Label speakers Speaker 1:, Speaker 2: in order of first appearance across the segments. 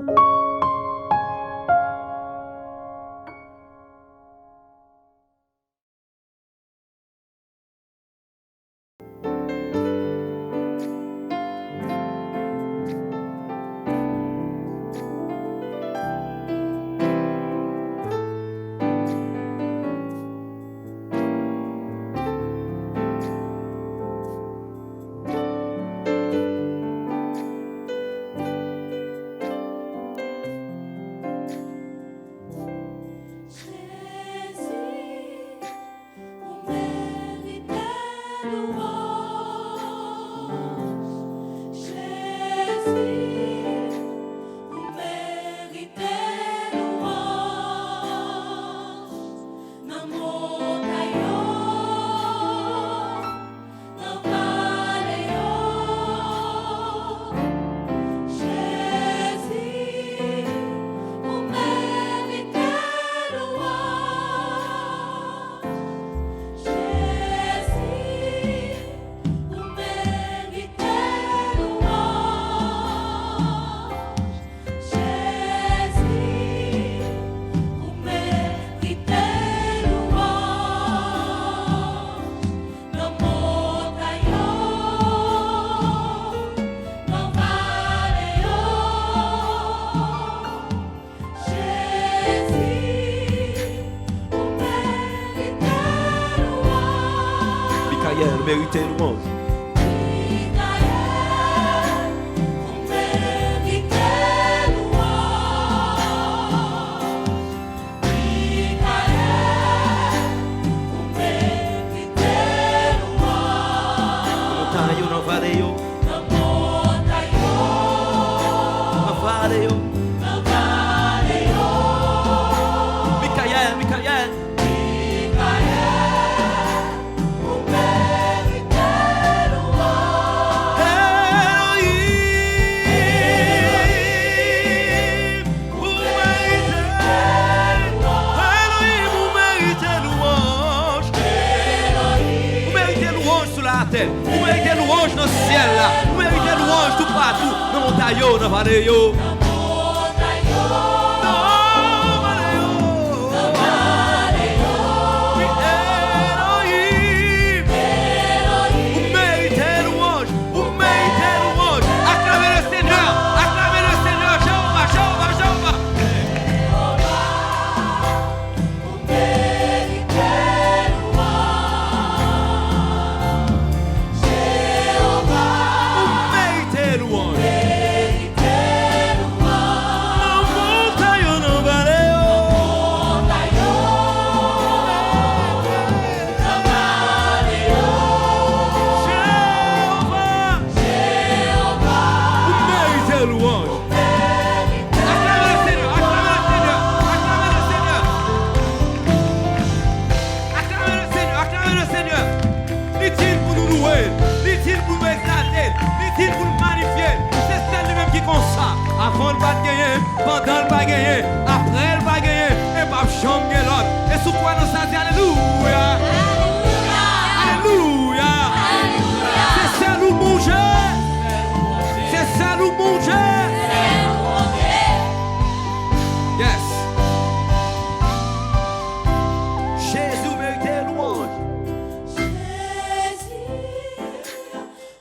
Speaker 1: Michael méritait louange. Vous méritez louange dans le ciel là. Vous méritez louange tout partout. Dans le montagne, dans le vallée. Avant le pas gagner, pendant le pas gagner, après le pas gagner, et pas chambre l'autre. Et sous quoi nous ça dit alléluia. Alléluia. C'est ça nous manger. C'est ça nous manger. Yes. Jésus mérite louange.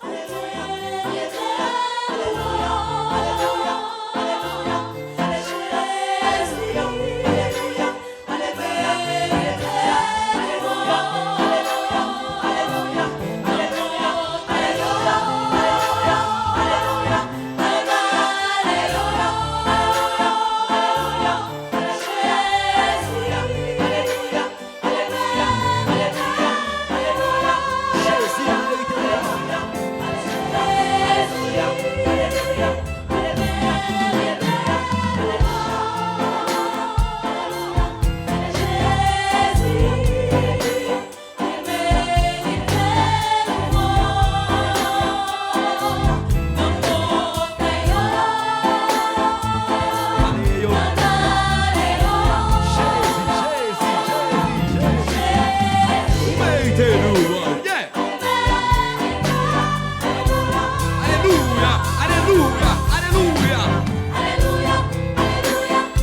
Speaker 2: Alléluia.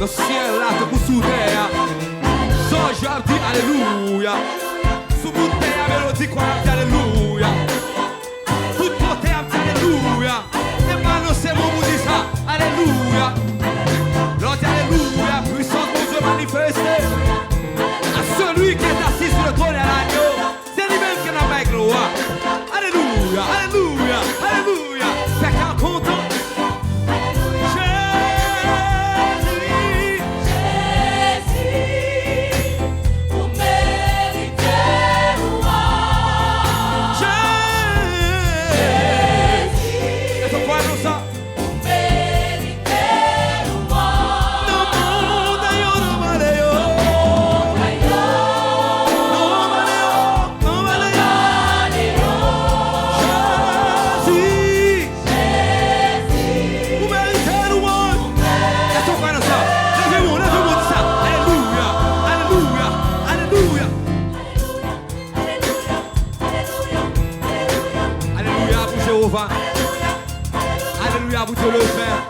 Speaker 1: Le ciel là te pour sous terre. Sans je dis alléluia. Sous mon terre, mélodie quoi dit alléluia. Tout côté a dit alléluia. Et maintenant c'est mon vous dit ça. Alléluia. L'autre alléluia. Puissance de Dieu manifestée. À celui qui est assis sur le trône et à l'agneau. C'est lui-même qui n'a pas gloire. Alléluia. Alléluia. Alléluia. C'est qu'un content. Alléluia pour Dieu le Père.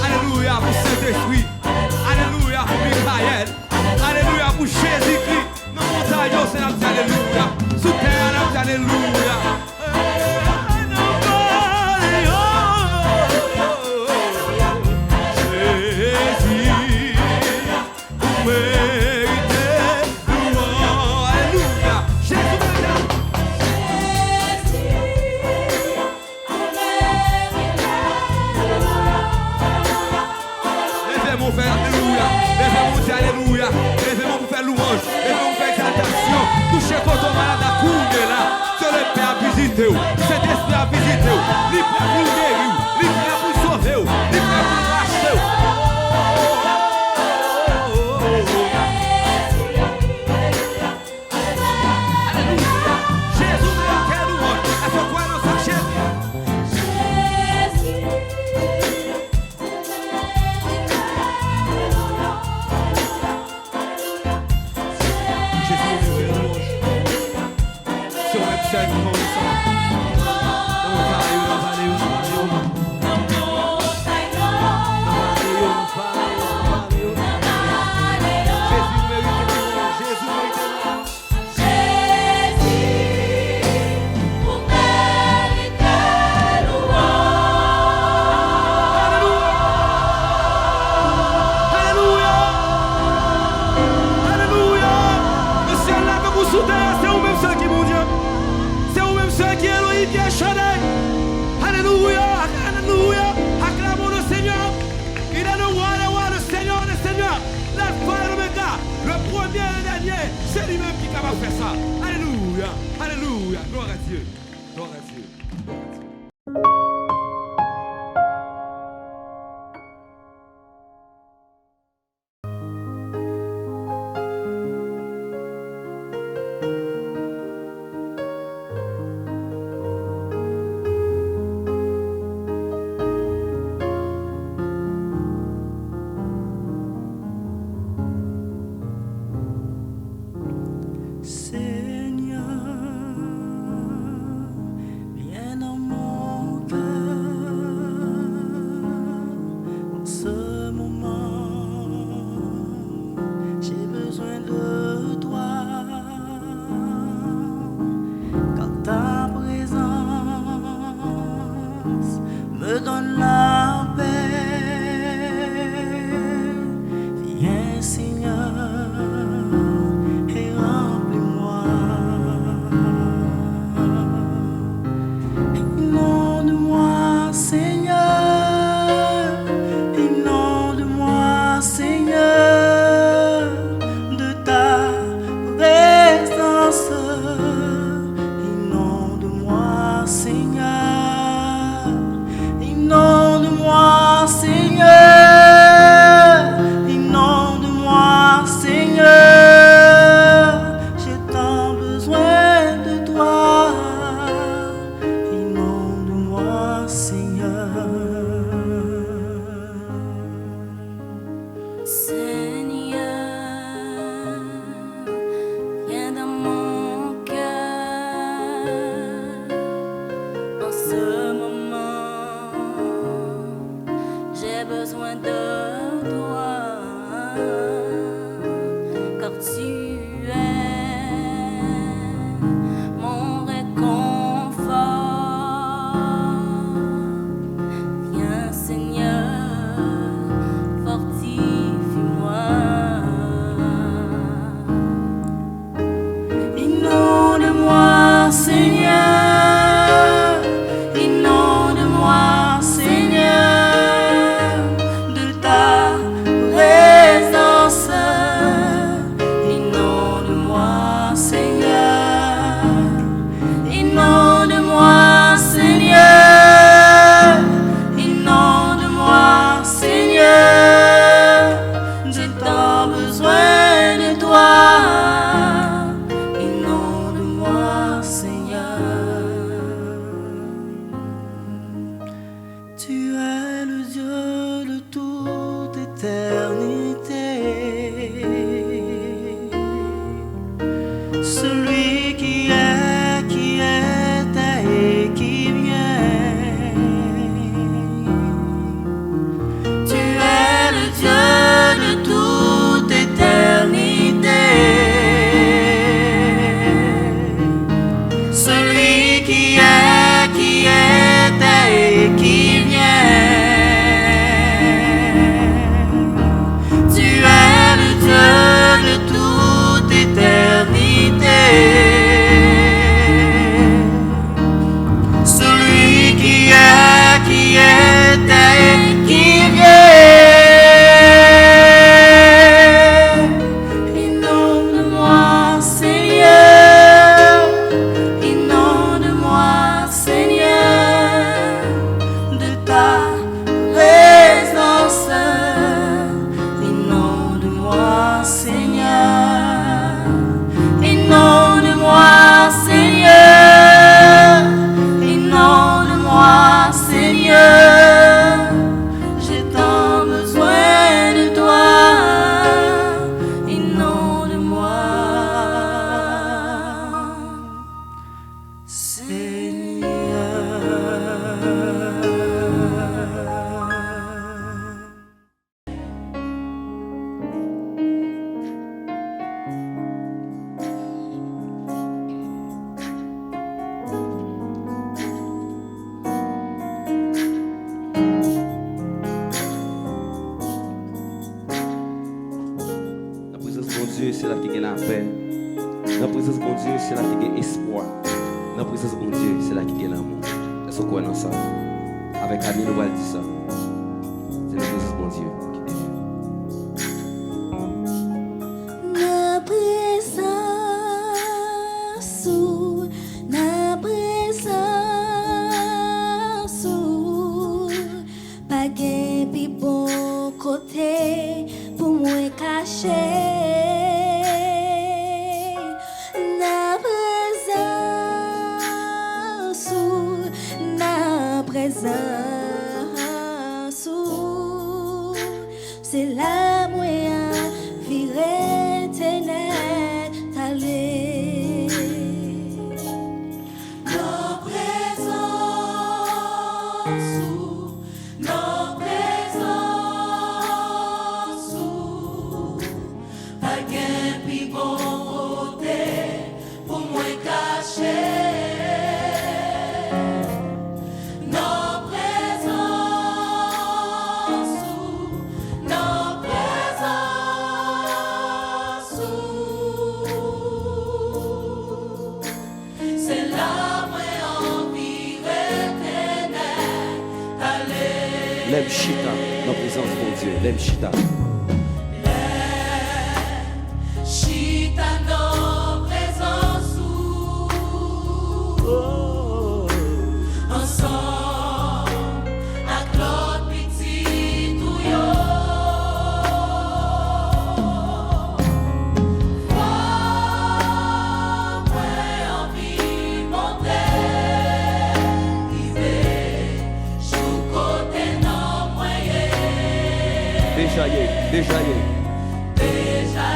Speaker 1: Alléluia pour Saint-Esprit. Alléluia pour Michael. Alléluia pour Jésus-Christ. Dans mon montagne, c'est la alléluia. Sous terre, la alléluia. Alléluia, levez-moi pour faire louange, levez-moi pour faire exaltation. Touchez votre malade à couper là, sur le Père visité, cet esprit a visité, il prêt pour guérir, il prêt pour sauver, il prêt pour racheter. Alléluia, Jésus est en quelle louange, est-ce que quoi nous sommes Jésus? Alléluia, alléluia, acclamons le Seigneur. Il est le roi, le Seigneur, l'alpha et l'oméga, le premier et le dernier. C'est lui-même qui est capable de faire ça. Alléluia, alléluia, gloire à Dieu, gloire à Dieu.
Speaker 2: besoin de toi. Dieu, c'est là qu'il y a la paix. Dans la présence de mon Dieu, c'est là qu'il y a espoir. Dans la présence de mon Dieu, c'est là qu'il y a l'amour. Est-ce qu'on croit dans ça? Avec Camille, nous allons dire ça. C'est la présence de mon Dieu qui dévie.
Speaker 3: Na présence, na présence, pas gain pi bon côté pour moi cacher. Na présence, na présence, c'est la moyen virer ténèbres aller. Nos présences, pas gain pi bon côté pour moi cacher.
Speaker 2: L'aime chita, dans la présence de mon Dieu. L'aime chita.
Speaker 3: Chita nos présences ensemble avec l'autre petit touillon. Moi envie monter, joue côté non moyen.
Speaker 2: Déjà y est, déjà y est.
Speaker 3: Déjà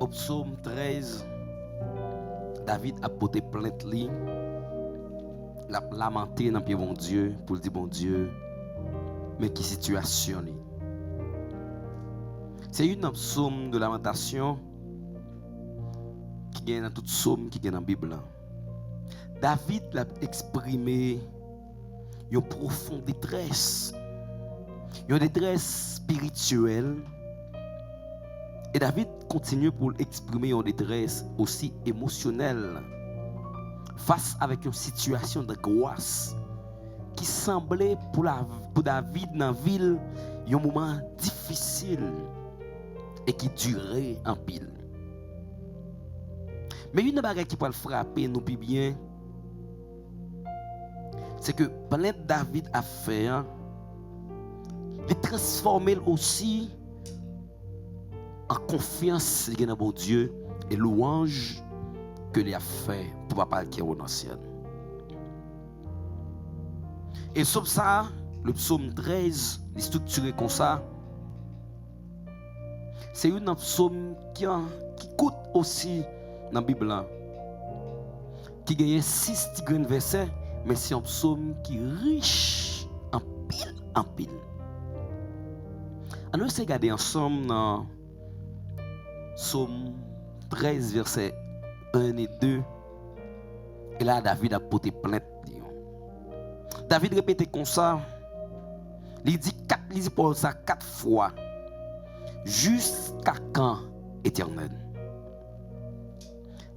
Speaker 2: Au psaume 13, David a porté plainte li, l'a lamenté dans pied bon Dieu pour dire bon Dieu, mais qui situation li. C'est une psaume de lamentation qui est dans toute psaume qui est dans la Bible. David l'a exprimé une profonde détresse. Une détresse spirituelle. Et David continue pour exprimer une détresse aussi émotionnelle face avec une situation d'angoisse qui semblait pour David dans la ville un moment difficile et qui durait en pile. Mais une chose qui peut le frapper nous plus bien, c'est que pendant que David a fait, il transforme aussi en confiance dans bon Dieu et louange que il a fait pour papa qui est au ancien. Et sauf ça, le psaume 13 est structuré comme ça. C'est un psaume qui coûte aussi dans la Bible, qui gagne 6 grands versets, mais c'est un psaume qui est riche en pile. On va regarder ensemble dans psaume 13, versets 1 et 2. Et là, David a porté plainte. David répète comme ça. Il dit pour ça 4 fois. Jusqu'à quand, Éternel?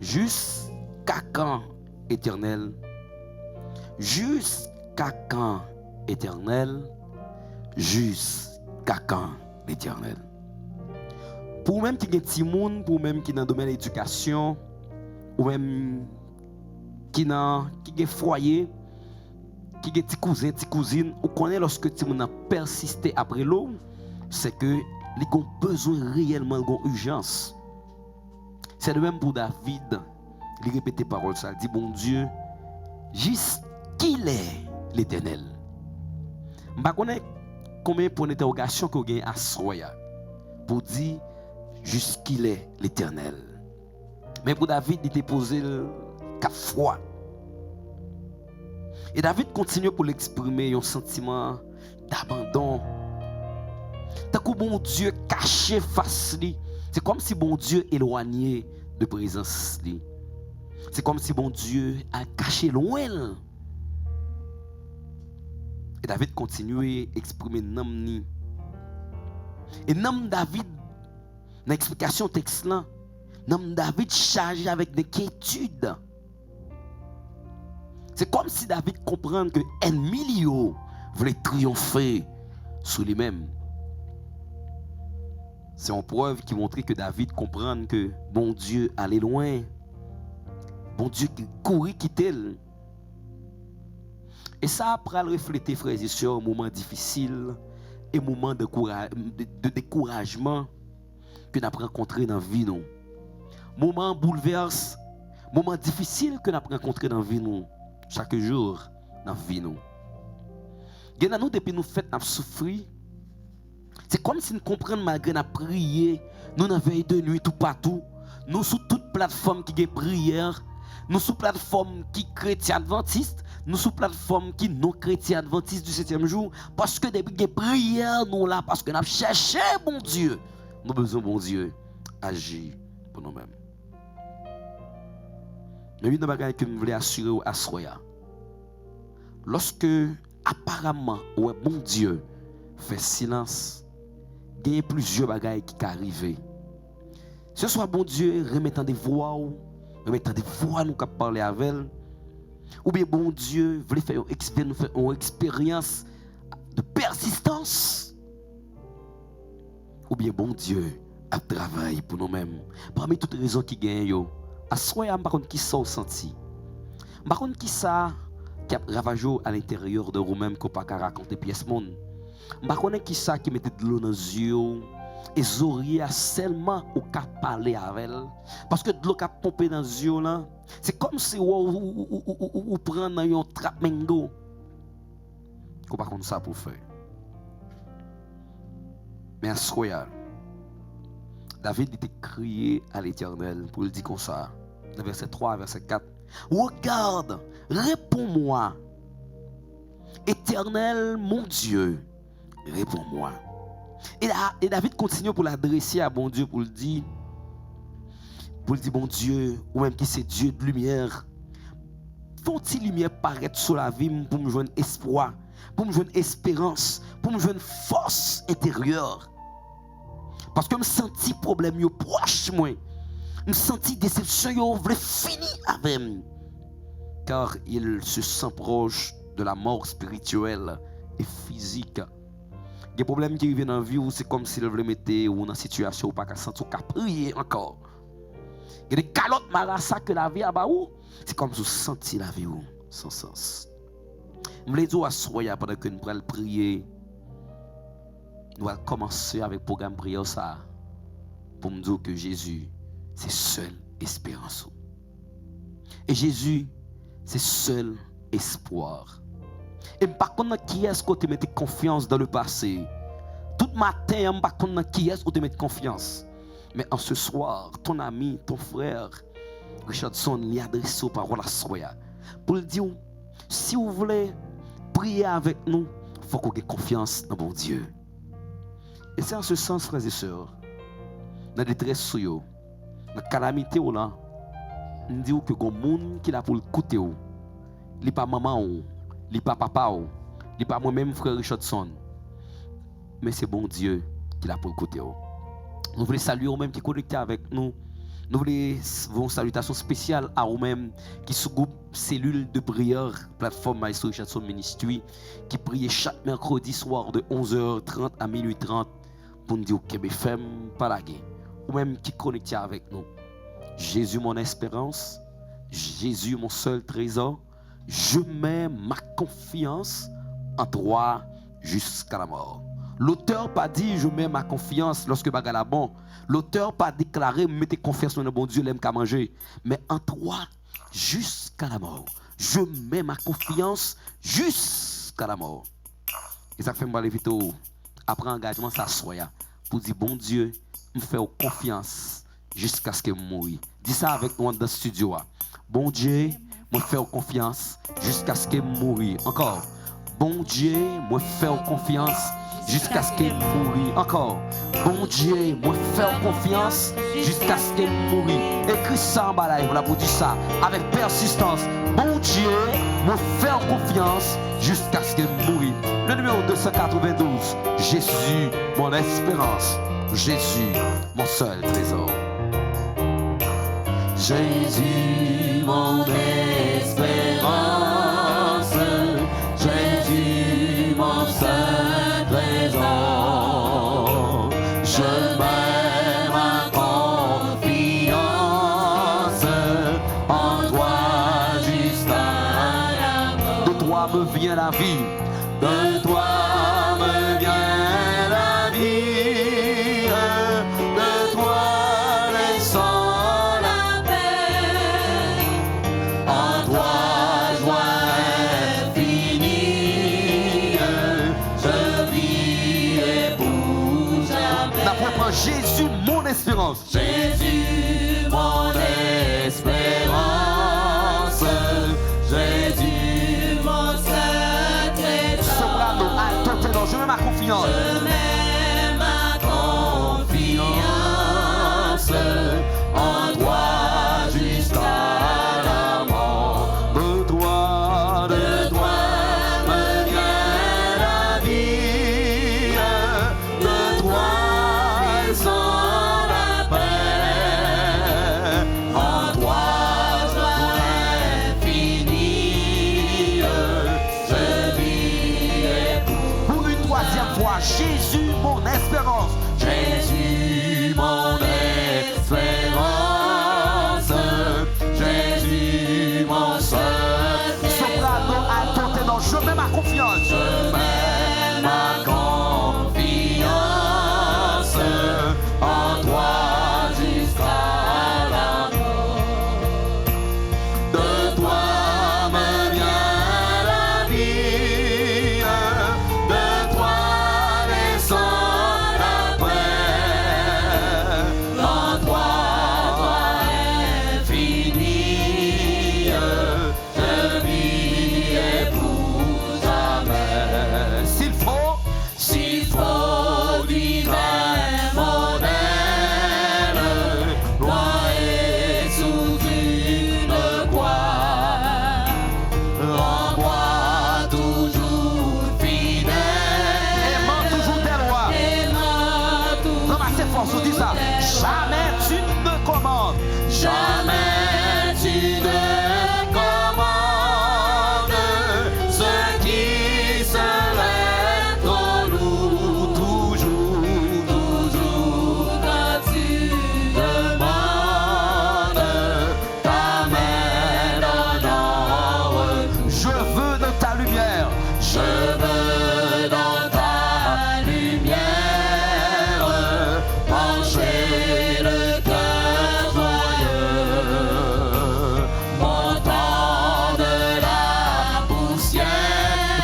Speaker 2: Jusqu'à quand, Éternel? Jusqu'à quand, Éternel? Jusqu'à quand, Éternel? Pour même qui est petit monde, pour même qui est dans le domaine de l'éducation, ou même qui est foyer, qui est petit cousin, petite cousine, ou connaît lorsque petit monde a persisté après l'eau, c'est que il a besoin réellement de urgence. C'est le même pour David. Il répète parole ça, il dit bon Dieu, jusqu'il est l'Éternel. Je ne sais pas combien de points d'interrogation que vous avez à Soya pour dire jusqu'il est l'Éternel. Mais pour David, il était posé 4 fois. Et David continue pour l'exprimer un sentiment d'abandon. Tant que bon Dieu caché face lui, c'est comme si bon Dieu éloigné de présence lui. C'est comme si bon Dieu a caché loin. Et David continue à exprimer nom. Et nom David, dans l'explication texte là, nom David chargé avec des inquiétudes. C'est comme si David comprend que l'ennemi voulait triompher sur lui-même. C'est une preuve qui montre que David comprend que bon Dieu allait loin. Bon Dieu qui courait quitter. Et ça après le refléter, frères et sœurs, un moment difficile et un moment de découragement que nous avons rencontré dans la vie. Moment bouleverse, moment difficile que nous avons rencontré dans la vie. Chaque jour dans la vie. Nous, depuis nous fêtes, nous souffrir. C'est comme si nous comprenions malgré nous prier, nous avons veille de nuit tout partout, nous sur toute plateforme qui est prière, nous sur plateforme qui est chrétien adventiste, nous sur plateforme qui non chrétien adventiste du 7e jour, parce que depuis que prière nous là, parce que nous avons cherché bon Dieu, nous avons besoin bon Dieu agir pour nous-mêmes. Mais une chose que je voulais assurer à Soya, lorsque apparemment ouais, bon Dieu fait silence, il y a plusieurs bagailles qui arrivent. Ce soit bon Dieu remettant des voix nous qui parler avec elle, ou bien bon Dieu voulait faire une expérience de persistance, ou bien bon Dieu a travaillé pour nous-mêmes. Parmi toutes les raisons qui gagnent, à soi, je ne sais pas qui ça senti. Je ne sais pas qui ça qui a ravagé à l'intérieur de vous-même qu'on ne peut pas raconter pièce monde. Je ne sais pas qui ça qui mettait de l'eau dans les yeux et Zoria seulement au cas parler avec elle. Parce que de l'eau qui a pompé dans les yeux là, c'est comme si vous prenez un trap mango. Qu'on ne peut pas ça pour faire. Mais à soi, David était crié à l'Éternel pour le dire comme ça. Dans verset 3, verset 4. Regarde, réponds-moi. Éternel, mon Dieu, réponds-moi. Et David continue pour l'adresser à bon Dieu pour le dire, bon Dieu, ou même qui c'est Dieu de lumière,
Speaker 4: Faut une lumière paraître sur la vie pour me joindre espoir, pour me joindre espérance, pour me joindre force intérieure. Parce que je me sens problème yo proche moi. Je me sens déception yo voulait finir avec moi. Car il se sent proche de la mort spirituelle et physique. Des problèmes qui viennent dans la vie, c'est comme s'il voulait mettre ou dans une situation où pas qu'à sentir qu'à prier encore. Il y a des calottes marassa que la vie a baou, c'est comme si vous sentiez la vie sans sens. Je voulais dire à soya pendant que nous allons prier, nous allons commencer avec le programme prière ça pour me dire que Jésus, c'est seule espérance. Et Jésus, c'est seul espoir. Et par contre, qui est-ce que tu mets confiance dans le passé? Tout matin, par contre, qui est-ce que tu mets confiance? Mais en ce soir, ton ami, ton frère, Richardson, lui adresse aux paroles à soya. Pour lui dire, si vous voulez prier avec nous, il faut qu'on ait confiance dans mon Dieu. Et c'est en ce sens, frères et sœurs, dans la détresse, dans la calamité, là, on dit que les gens qui là pour écouter, ce n'est pas maman, ce n'est pas papa, ce n'est pas moi-même, frère Richardson, mais c'est bon Dieu qui là pour écouter. Nous voulons saluer vous-même qui sont connectés avec nous. Nous voulons une salutation spéciale à vous-même qui sont groupe cellule de prière, plateforme Maestro Richardson Ministry, qui prie chaque mercredi soir de 11h30 à minuit 30 pour nous dire que BFM pas la guerre. Vous-même qui connectés avec nous. Jésus mon espérance, Jésus mon seul trésor, je mets ma confiance en toi jusqu'à la mort. L'auteur pas dit je mets ma confiance lorsque bagala bon. L'auteur pas déclaré mettez confiance dans le bon Dieu l'aime qu'à manger, mais en toi jusqu'à la mort. Je mets ma confiance jusqu'à la mort. Et ça fait moi vite après engagement ça soit pour dire bon Dieu, me faire confiance jusqu'à ce que je mouille. Dis ça avec nous dans le studio. Bon Dieu, me faire confiance jusqu'à ce que je mouille. Encore. Bon Dieu, me faire confiance jusqu'à ce qu'il mourit. Encore. Bon Dieu, moi faire confiance jusqu'à ce qu'il mourit. Écris ça en bas là, voilà pour dire ça avec persistance. Bon Dieu, moi faire confiance jusqu'à ce qu'il mourit. Le numéro 292, Jésus, mon espérance. Jésus, mon seul trésor.
Speaker 3: Jésus, mon espérance. Jésus, mon seul trésor. Je mets ma confiance en toi jusqu'à la mort.
Speaker 4: De toi me vient la vie.
Speaker 3: De toi me vient la vie. De toi descend la paix. En toi joie infinie. Je vivrai pour jamais.
Speaker 4: D'après moi, Jésus, mon espérance.
Speaker 3: Jésus, mon espérance. Jésus, mon seul trésor.
Speaker 4: Soprano, alto, ténor, je mets ma confiance.
Speaker 3: Je mets ma confiance en toi jusqu'à la mort.
Speaker 4: De toi
Speaker 3: Me vient la vie. De toi descend la paix. En toi joie infinie. Je vivrai
Speaker 4: pour une troisième fois, Jésus, mon espérance.
Speaker 3: Jésus, mon espérance. Jésus, mon seul
Speaker 4: Soprano, alto, ténor, je mets ma confiance.
Speaker 3: Je mets ma confiance en toi jusqu'à la mort. De toi me vient la vie. De toi descend la paix. En toi joie infinie. Je vivrai pour jamais.
Speaker 4: Jamais tu ne commandes.
Speaker 3: Jamais tu ne commandes ce qui serait trop lourd. Toujours quand tu demandes, t'amènes en or.
Speaker 4: Je veux de ta lumière.
Speaker 3: Je veux dans ta lumière pencher le cœur joyeux, montant de la poussière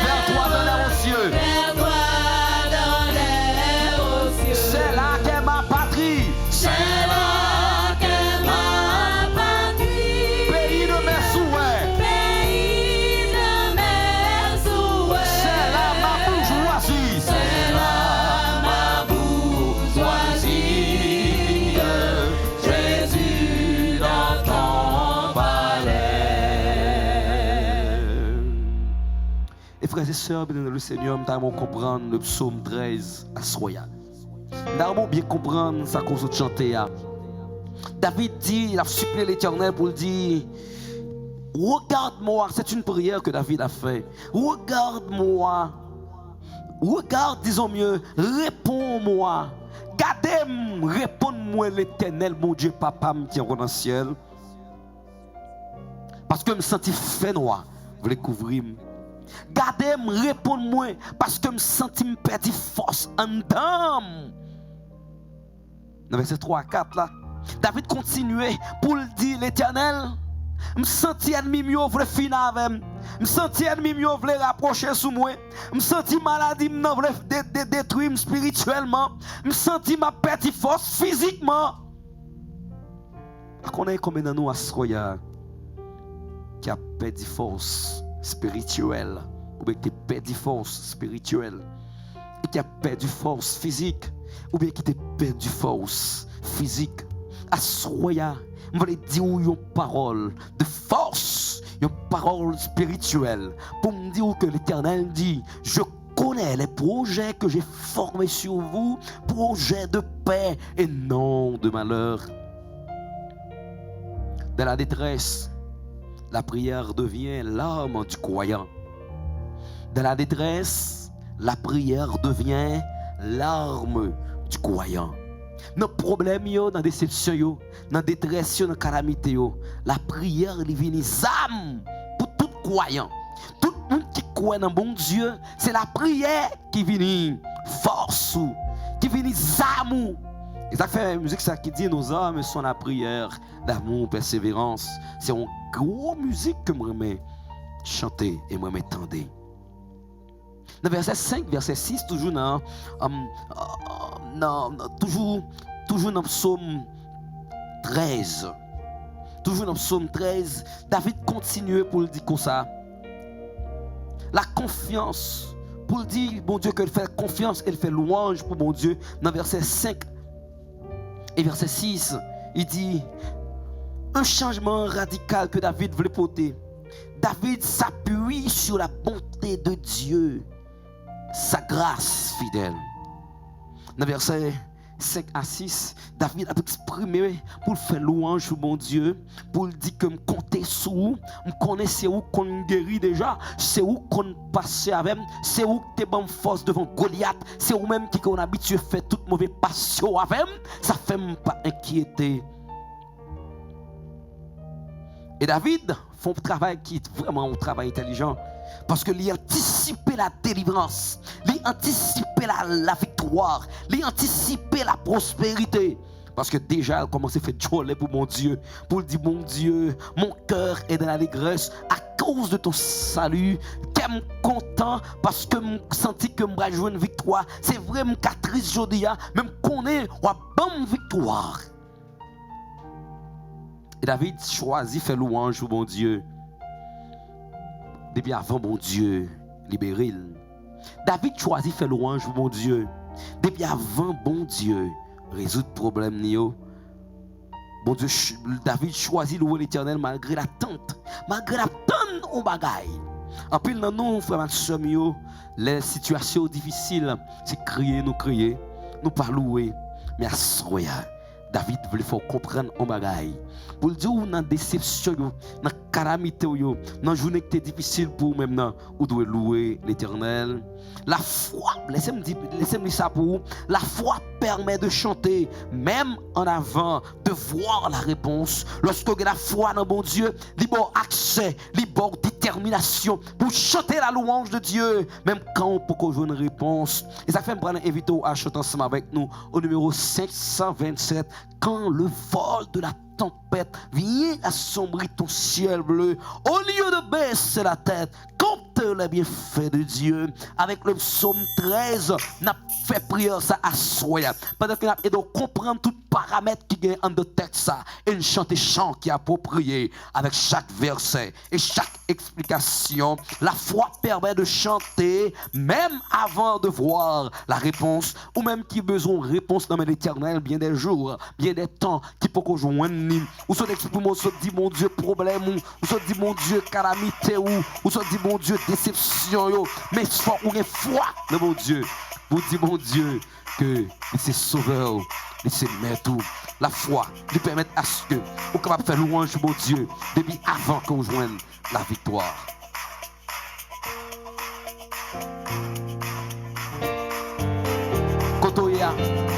Speaker 4: Vers toi dans l'air aux cieux.
Speaker 3: vers toi dans l'air aux cieux.
Speaker 4: C'est là qu'est ma patrie.
Speaker 3: C'est là qu'est ma patrie,
Speaker 4: Pays de mes souhaits.
Speaker 3: pays de mes souhaits.
Speaker 4: C'est là ma bourgeoisie.
Speaker 3: C'est là ma bourgeoisie, Jésus dans ton palais.
Speaker 4: Et frères et sœurs, bien dans le Seigneur, nous devons comprendre le psaume 13 à Soya. Nous devons bien comprendre ça qu'on se chanter. David dit, il a supplié l'Éternel pour le dire, regarde-moi, c'est une prière que David a fait. Regarde-moi, regarde, disons mieux, réponds-moi. Gardez-moi, réponds-moi l'Éternel, mon Dieu, papa, qui est dans le ciel. Parce que je me sens fait noir, vous voulez couvrir. Gardez-moi, réponds-moi, parce que je me sens perdu force en dedans. Dans verset 3 à 4 là, David continuait pour le dire, l'Éternel, je me sens ennemi mieux, voulait finir avec moi. Je me sens ennemi mieux, voulait rapprocher sous moi. Je me sens maladie, je voulais détruire spirituellement. Je me sens ma perte force physiquement. On est combien de nous à Soya qui a perdu force spirituelle, ou bien qui a perdu force spirituelle, et qui a perdu force physique, ou bien qui a perdu force physique. À Soya, je voulais dire une parole de force, une parole spirituelle, pour me dire que l'Éternel dit, je connais les projets que j'ai formés sur vous, projets de paix et non de malheur. Dans la détresse, la prière devient l'arme du croyant. Dans la détresse, la prière devient l'arme du croyant. Dans le problème, dans la déception, dans la détresse, dans la calamité, la prière devient âme pour tout croyant. Tout le monde qui croit dans bon Dieu, c'est la prière qui vient force, qui vient âme. Et ça fait la musique ça qui dit nos âmes sont la prière d'amour, persévérance. C'est une grosse musique que je me chanter et me tendre. Dans verset 5, verset 6, toujours dans toujours dans psaume 13. Toujours dans psaume 13, David continue pour le dire comme ça. La confiance, pour le dire, bon Dieu, qu'elle fait confiance, elle fait louange pour mon Dieu. Dans verset 5 et verset 6, il dit un changement radical que David voulait porter. David s'appuie sur la bonté de Dieu, sa grâce fidèle. Dans verset 5 à 6, David a exprimé pour faire louange sur mon Dieu, pour le dire que je comptais sur vous, je connais c'est où qu'on guérit déjà, c'est où qu'on passe avec, c'est où que tu es bonne force devant Goliath, c'est où même qui qu'on habitué à faire toute mauvaise passion avec, ça fait pas inquiéter. Et David fait un travail qui est vraiment un travail intelligent. Parce que il anticipait la délivrance, il anticipait la victoire, il anticipait la prospérité. Parce que déjà, elle commençait à faire jolie pour mon Dieu. Pour dire, mon Dieu, mon cœur est dans l'allégresse à cause de ton salut. Je suis content parce que je sens que je vais jouer une victoire. C'est vrai, je suis triste aujourd'hui, même qu'on est une bonne victoire. Et David choisit faire louange pour mon Dieu. Depuis avant mon Dieu, libéré. David choisit faire louange pour mon Dieu. Depuis avant bon Dieu, résoudre problème nio. Bon Dieu, David choisit louer l'Éternel malgré l'attente. Malgré l'attente au bagaille. En plus, nous, frères et sœurs, les situations difficiles, c'est crier, nous pas louer. Mais à soya, David voulait faire comprendre un bagaille. Pour le dire, dans la déception, dans la calamité, dans la journée qui est difficile pour vous, même, vous devez louer l'Éternel. La foi, laissez-moi dire ça pour vous, la foi permet de chanter, même en avant, de voir la réponse. Lorsque vous avez la foi dans bon Dieu, il y a accès, il y a détermination pour chanter la louange de Dieu, même quand on peut jouer une réponse. Et ça fait me prendre inviter à chanter ensemble avec nous au numéro 527, quand le vol de la tempête vient assombrir ton ciel bleu, au lieu de baisser la tête, compte les bienfaits de Dieu. Avec le psaume 13, n'a fait prière ça à soi. Pendant que nous devons comprendre tout paramètre qui est en de tête ça, et une chante chant qui est approprié avec chaque verset et chaque explication. La foi permet de chanter même avant de voir la réponse, ou même qui besoin de réponse dans l'Éternel, bien des jours, bien des temps qui peut joindre. Ou se exprimer, ou se dit mon Dieu problème, ou se dit mon Dieu calamité, ou se dit mon Dieu déception, mais soit ou une foi de mon Dieu. Vous dites mon Dieu que c'est sauveur, c'est maître. La foi lui permet à ce que vous capable de faire louange mon Dieu depuis avant qu'on joigne la victoire.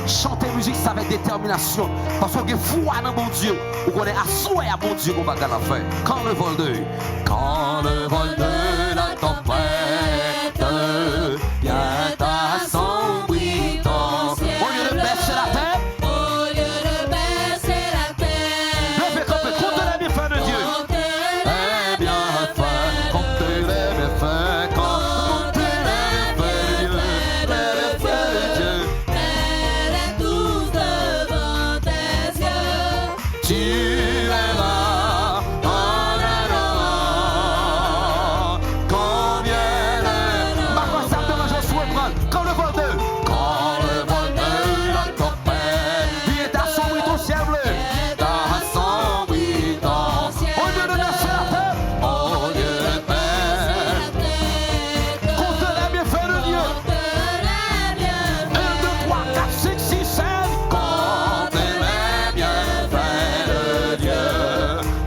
Speaker 4: Chanter musique ça avec détermination parce qu'on a foi dans mon Dieu, ou qu'on est assuré à mon Dieu qu'on va la faire. Quand le vol de la tempête vient assombrir ton ciel, au lieu de baisser la tête, levez camper, comptez les bienfaits de Dieu. Les bienfaits, comptez les bienfaits, comptez les bienfaits de Dieu. Tu verras en allant combien de... Ma voix ça me je souhaite prendre quand le vol de la tempête vient assombrir ton ciel bleu, assombrir ton ciel. Au lieu de baisser la tête, au lieu de baisser la tête, compte les bienfaits de Dieu. 1, 2, 3, 4, 5, 6, 7, compte les bienfaits de Dieu.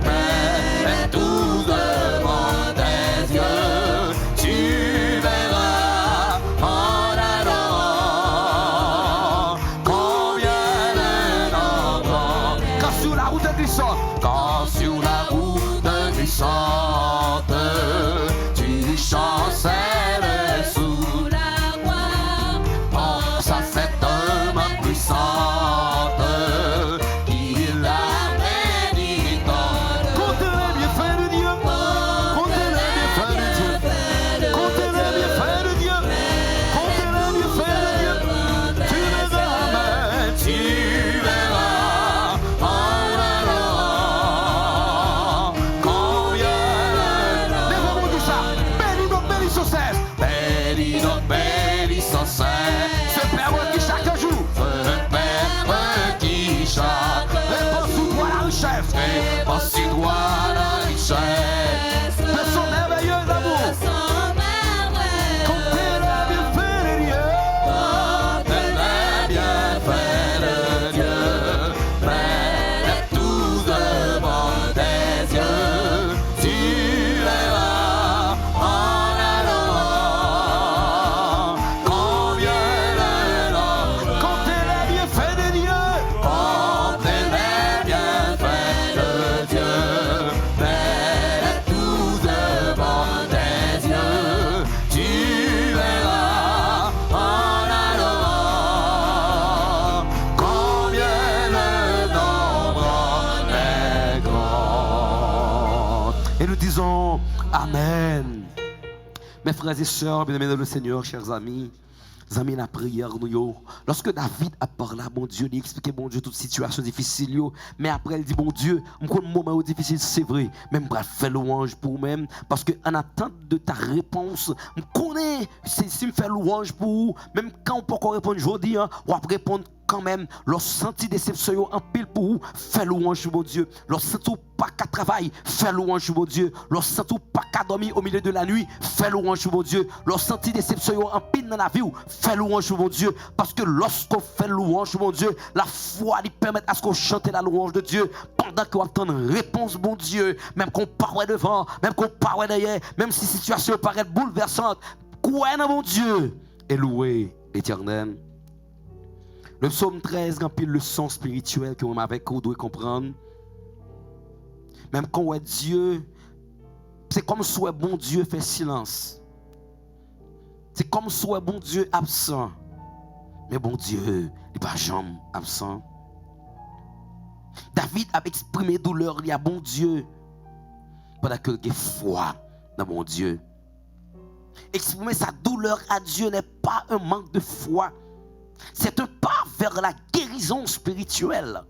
Speaker 4: Mets tout devant tes yeux, tu verras en allant combien d'endroits. Quand sur la route glissante, tu chancelles sous la croix. Pense à cette main puissante qui l'a béni tant. Comptez les bienfaits de Dieu. Comptez les bienfaits de Dieu. Comptez les bienfaits de Dieu. Comptez les bienfaits de Dieu. Tu verras, mais tu verras en allant combien de... Lève-moi du ça. Bénis donc, bénis sans cesse. Bénis donc, bénis sans cesse. Ce Père qui chaque jour. Ce Père qui chaque... Réponds sous toi la richesse. Réponds sous toi la richesse. De son merveilleux amour. Comptez les bienfaits de Dieu. Comptez les bienfaits de Dieu. Mets tout devant tes yeux. Tu verras en allant combien de temps. Comptez les bienfaits de Dieu. Comptez les bienfaits de Dieu. Mets tout devant tes yeux. Tu verras en allant combien le nombre est grand. Et nous disons Amen. Mes frères et sœurs, bien-aimés dans le Seigneur, chers amis, la prière, nous, lorsque David a parlé à mon Dieu, il a expliqué mon Dieu toute situation difficile, mais après il dit mon Dieu, mon moment difficile, c'est vrai, même pour faire louange pour moi-même, parce que en attente de ta réponse, je connais, si je fais louange pour vous, même quand on peut répondre aujourd'hui, on va répondre quand même, lorsque senti déception en pile pour vous, fais louange mon Dieu. Lorsque senti pas qu'à travail, fais louange mon Dieu. Lorsque senti pas qu'à dormir au milieu de la nuit, fais louange mon Dieu. Lorsque senti déception en pile dans la vie, fais louange mon Dieu. Parce que lorsqu'on fait louange mon Dieu, la foi lui permet à ce qu'on chante la louange de Dieu pendant qu'on attend une réponse mon Dieu. Même qu'on parle devant, même qu'on parle derrière, même si la situation paraît bouleversante, quoi dans mon Dieu et louer l'Éternel. Le psaume 13 remplit le son spirituel que vous avec vous devez comprendre. Même quand on est Dieu, c'est comme si bon Dieu fait silence. C'est comme si bon Dieu absent. Mais bon Dieu, il n'est pas jamais absent. David a exprimé douleur, il y a bon Dieu. Pendant que il y a foi dans bon Dieu. Exprimer sa douleur à Dieu n'est pas un manque de foi. C'est un pas vers la guérison spirituelle.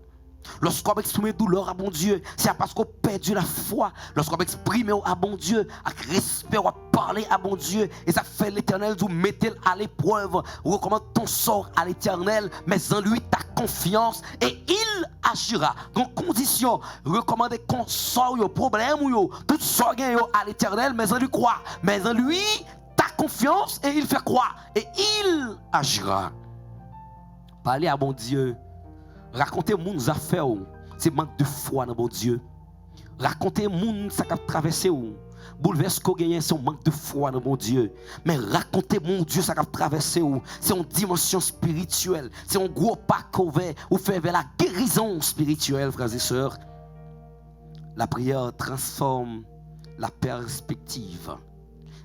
Speaker 4: Lorsqu'on exprime douleur à bon Dieu, c'est parce qu'on a perdu la foi. Lorsqu'on exprime à bon Dieu, avec respect, on va parler à bon Dieu. Et ça fait l'Éternel, vous mettez à l'épreuve. Recommande ton sort à l'Éternel, mais en lui ta confiance et il agira. Donc, condition, recommandez qu'on sort au problème, tout sort à l'Éternel, mais en lui croire. Mais en lui, ta confiance et il fait quoi? Et il agira. Parlez à bon Dieu. Racontez mon affaires. C'est manque de foi dans bon Dieu. Racontez mon ça qui a traversé. Bouleverse qu'on gagne, c'est un manque de foi dans mon Dieu. Mais racontez mon Dieu ça qui a traversé. C'est une dimension spirituelle. C'est un gros pas qu'on fait ou fait vers la guérison spirituelle, frères et sœurs. La prière transforme la perspective.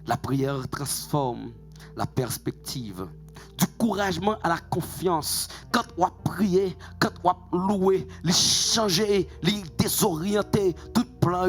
Speaker 4: La prière transforme la perspective. Du couragement à la confiance. Quand on a prié, quand on a loué, les changer, les désorienter, tout plan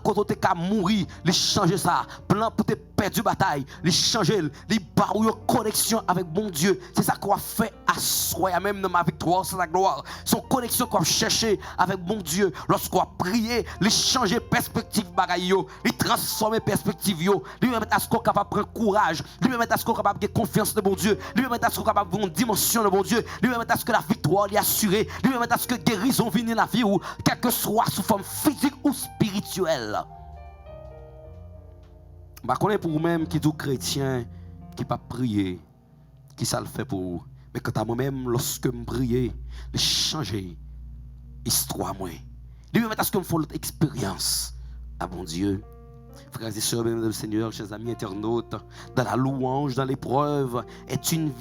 Speaker 4: quand on est mourir, les changer ça, plan pour te perdre bataille, les changer, les barrer connexion avec bon Dieu. C'est ça qu'on a fait à soi, même dans ma victoire, c'est la gloire. Son connexion qu'on a cherché avec bon Dieu. Lorsqu'on a prié, les changer perspective bagaille, les transformer perspective, lui permettre à ce qu'on est capable de prendre courage, lui permettre à ce qu'on est capable de confiance de bon Dieu, lui permettre à ce qu'on est capable de une dimension de bon Dieu, lui permettre à ce que la victoire est assurée, lui permettre à ce que guérison vienne dans la vie ou quelle que soit sous forme physique ou spirituelle. Je connais pour vous-même qui est tout chrétien qui pas prier, qui ça le fait pour vous. Mais quand à moi-même, lorsque je prie, je change l'histoire moi. Lui permettre à ce que je fasse l'autre expérience à bon Dieu. Frères et sœurs, mesdames et Seigneur, chers amis internautes, dans la louange, dans l'épreuve,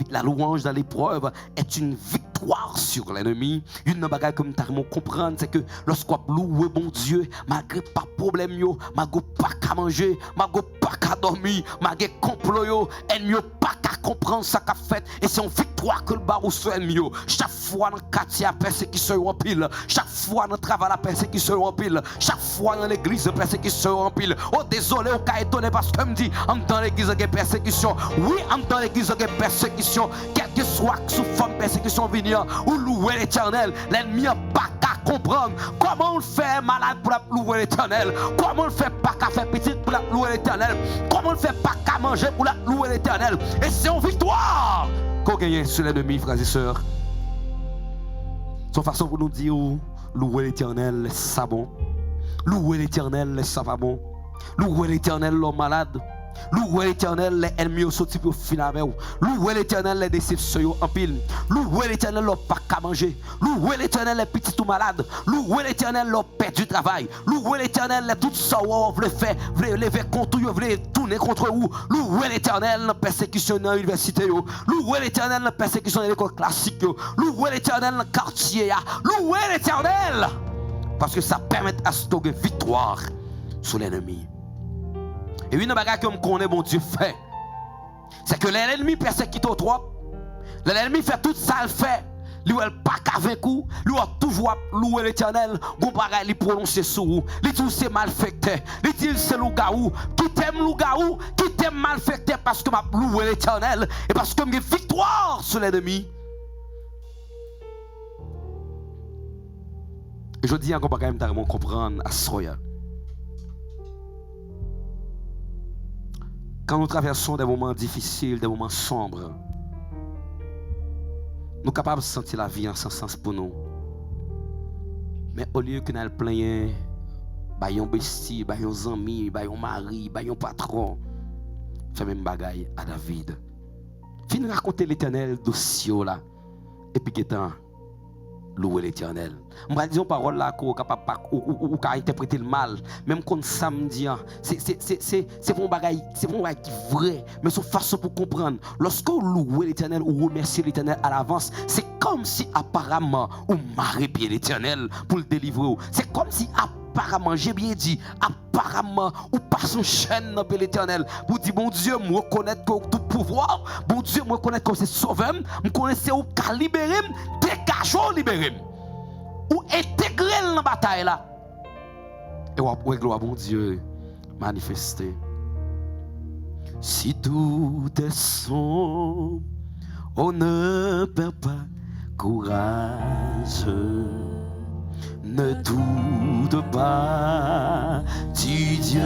Speaker 4: la louange dans l'épreuve est une victoire sur l'ennemi. Une bagaille comme nous comprendre, c'est que lorsqu'on loue bon Dieu, malgré pas de problème, malgré pas qu'à manger, malgré pas qu'à dormir, malgré complot, ennemi pas qu'à comprendre ce qu'a fait, et c'est une victoire que le barreau sur l'ennemi. Chaque fois dans le quartier, la persécution en pile. Chaque fois dans le travail, la persécution en pile. Chaque fois dans l'église, la persécution en pile. Oh, désolé, on est étonné parce que je me dis, dans l'église, il y a persécution. Oui, dans l'église, il y a persécution. Quelle que soit sous forme de persécution venir, ou louer l'Éternel, l'ennemi n'a pas qu'à comprendre comment on fait malade pour louer l'Éternel, comment on fait pas qu'à faire petit pour louer l'Éternel, comment on fait pas qu'à manger pour louer l'Éternel. Et c'est une victoire qu'on gagne sur l'ennemi, frères et sœurs. Son façon pour nous dire, louer l'Éternel, ça bon. Louer l'Éternel, ça va bon. Louer l'Éternel, l'homme malade. Louer l'Éternel, les ennemis au sorti pour finir avec vous. Louer l'Éternel, les déceptions en pile. Louer l'Éternel, l'homme pas qu'à manger. Louer l'Éternel, les petits tout malades. Louer l'Éternel, l'homme perd du travail. Louer l'Éternel, les tout ça vous voulez faire, vous voulez lever contre vous, vous voulez tourner contre vous. Louer l'Éternel, la persécution dans l'université. Louer l'Éternel, la persécution dans l'école classique. Louer l'Éternel, dans le quartier. Louer l'Éternel. Parce que ça permet à ce que victoire sur l'ennemi. Et une bagarre que je connais, mon Dieu fait, c'est que l'ennemi persécute au trop. L'ennemi fait tout ça, il fait. Lui, il pas qu'avec vous. Lui, il toujours louer l'Éternel. Bon bagarre, il prononce sur vous. Il dit c'est malfecté. Il dit c'est loup-garou. Qui t'aime loup-garou, qui t'aime malfecté parce que je loué l'Éternel. Et parce que j'ai victoire sur l'ennemi. Et je dis encore pas quand même comprendre à Soya. Quand nous traversons des moments difficiles, des moments sombres, Nous sommes capables de sentir la vie en ce sens pour nous. Mais au lieu que nous plaignons, un bestie, un ami, un mari, un patron, fait même bagaille à David. Fin raconter l'Éternel dossier là. Et puis qu'étant louer l'Éternel. Je vais dire une parole là qu'on capable ou interpréter le mal, même quand samedi, c'est pour bagaille, c'est pour bagaille qui vrai, mais c'est façon pour comprendre. Lorsque vous louez l'Éternel ou remerciez l'Éternel à l'avance, c'est comme si apparemment vous marrez bien l'Éternel pour le délivrer. C'est comme si apparemment, j'ai bien dit, apparemment, ou pas son chaîne dans l'Éternel pour dire, bon Dieu, me reconnaître que tout pouvoir, bon Dieu, me reconnaître que c'est sauveur, me connaissez ou qu'à libérer, dégageons libérer, ou intégrer dans la bataille là. Et ou après, gloire, bon Dieu, manifester. Si tout est sombre, on ne perd pas courage. Ne doute pas du Dieu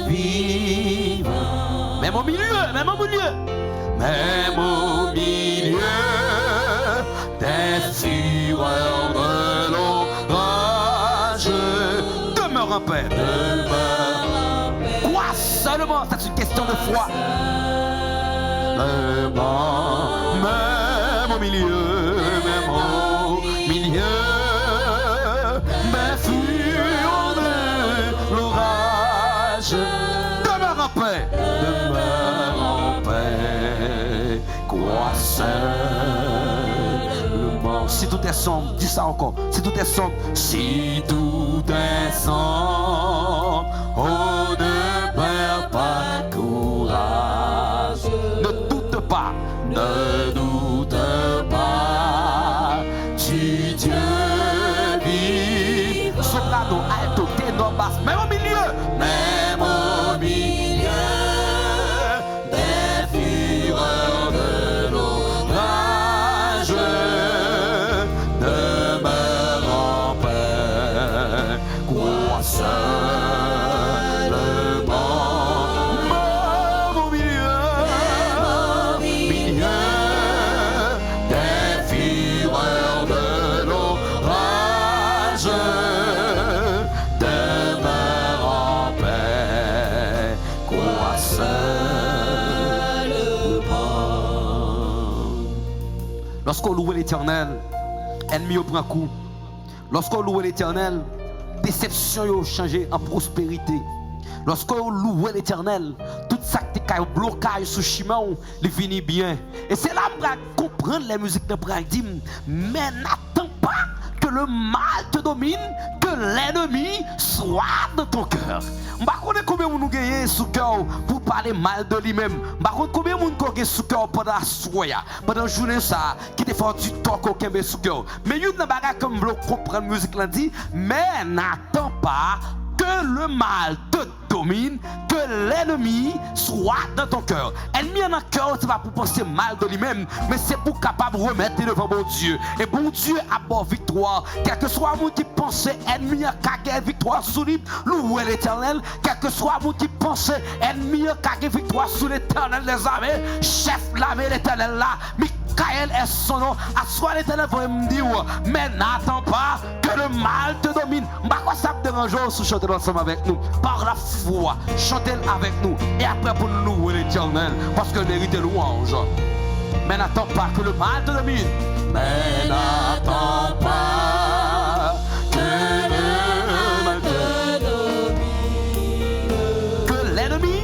Speaker 4: vivant. Même au milieu, même au milieu, même au milieu des fureurs de l'orage, demeure en paix, demeure en paix. Quoi seulement, c'est une question de foi. Même au milieu, même au milieu. Demeure en paix, demeure en paix, quoi seulement. Si tout est sombre, dis ça encore. Si tout est sombre, si tout est sombre, on ne perd pas courage. Ne doute pas, ne doute pas, du Dieu vivant. Soprano, alto, ténor, basse, même au milieu. Même au milieu des fureurs de l'orage, demeure en paix, quoi seulement. Même au milieu des fureurs de l'orage, lorsqu'on loue l'Éternel, ennemi au prend coup. Lorsqu'on loue l'Éternel, déception a changé en prospérité. Lorsqu'on loue l'Éternel, tout ça qui est blocage sous chemin, il finit bien. Et c'est là que comprendre les musiques de Brahim. Mais n'attends pas que le mal te domine, que l'ennemi soit dans ton cœur. Je ne sais pas combien nous gagnons sous cœur pour parler mal de lui-même. Je ne sais pas combien nous gagnons sous cœur pendant la soirée, pendant la journée, qui te fait du temps qu'on gagne sous cœur. Mais il y a une bagarre comme vous comprenez la musique là dit, mais n'attends pas que le mal te domine, que l'ennemi soit dans ton cœur. Ennemi en cœur, c'est pas pour penser mal de lui-même, mais c'est pour capable remettre devant bon Dieu. Et bon Dieu a bon victoire. Quel que soit vous qui pensez ennemi a gagné victoire sous lui, louez l'Éternel. Quel que soit vous qui pensez ennemi a gagné victoire sous l'Éternel des armées, chef l'armée l'Éternel là. Michael est son nom. À soi l'Éternel pour me dire, mais n'attends pas que le mal te domine. Pourquoi ça me dérange si chanter ensemble avec nous? Par la foi, chantez avec nous. Et après pour nous louer l'Éternel, parce que mérite louange. Mais n'attends pas que le mal te domine. Mais n'attends pas que le mal te domine. Que l'ennemi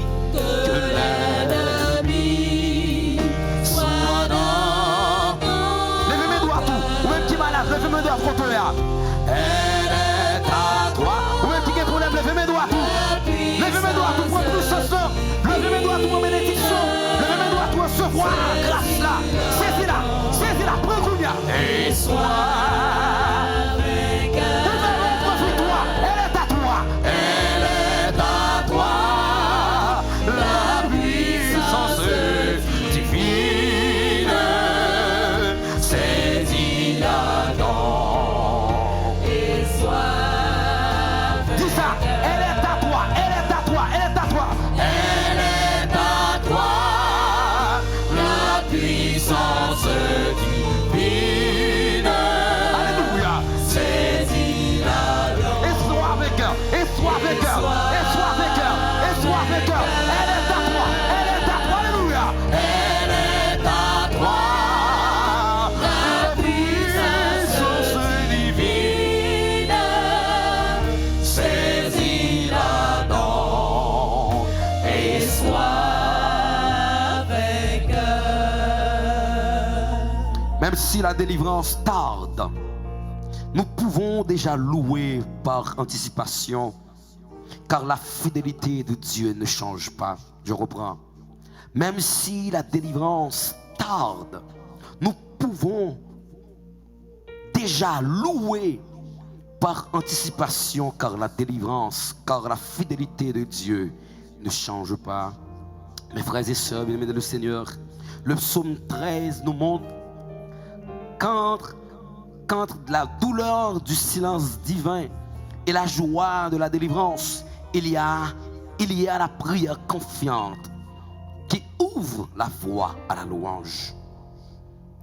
Speaker 4: soit dans. Levez mes doigts tout. Ou même qui malade, levez mes doigts contre là. Elle est à toi. Ou même qui a problème, levez mes doigts tout. Levez mes doigts tout, prends plus ce sang. Levez mes doigts tout, prends bénédiction. Levez mes doigts tout, recevoir la grâce là. Saisis-la, prends Kounia. Et sois avec elle. Profite-toi, elle est à toi. Elle est à toi. La puissance divine. Saisis-la donc. Et sois. Dis ça, elle est à toi, elle est à toi, elle est à toi. Elle est à toi. La puissance divine. Même si la délivrance tarde, nous pouvons déjà louer par anticipation, car la fidélité de Dieu ne change pas. Je reprends. Même si la délivrance tarde, nous pouvons déjà louer par anticipation, car la délivrance, car la fidélité de Dieu ne change pas. Mes frères et sœurs, bien-aimés dans le Seigneur, le psaume 13 nous montre qu'entre la douleur du silence divin et la joie de la délivrance, il y a la prière confiante qui ouvre la voie à la louange.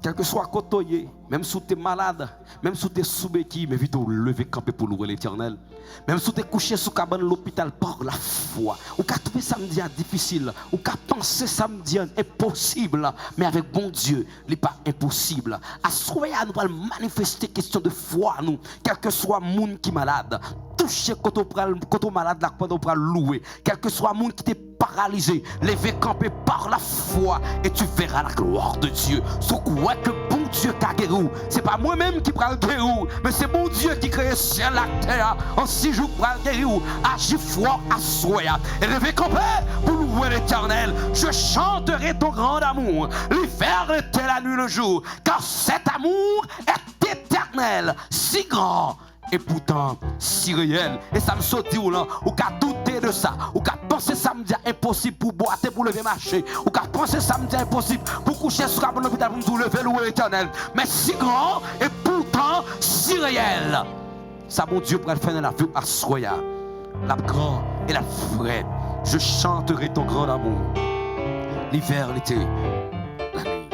Speaker 4: Quel que soit côté, même si tu es malade, même si tu es sous béquille, mais vite lever camper pour louer l'Éternel. Même si tu es couché sous cabane l'hôpital par la foi. Ou qu'à trouver samedi difficile, ou qu'à penser samedi impossible, mais avec bon Dieu, il n'est pas impossible. À souhaiter à nous manifester question de foi nous, quel que soit le monde qui est malade. Toucher quand on malade là quand on peut louer, quel que soit le monde qui t'est paralysé, lever camper par la foi et tu verras la gloire de Dieu. Ce que bon Dieu qui a guéri, c'est pas moi-même qui prends le guéri, mais c'est bon Dieu qui crée le ciel la terre en 6 jours pour le guéri. Agis froid à soya et lever camper pour louer l'Éternel. Je chanterai ton grand amour, l'hiver, l'été, la nuit, le jour, car cet amour est éternel, si grand et pourtant si réel. Et ça me saute dit ou là, ou qu'à douter de ça, ou qu'à penser samedi impossible pour boiter, pour lever marcher, ou qu'à penser samedi impossible pour coucher sur un hôpital pour nous lever louer l'Éternel. Mais si grand et pourtant si réel. Ça mon Dieu pour le faire dans la vie à Soya, la grande et la vraie. Je chanterai ton grand amour, l'hiver, l'été, la nuit.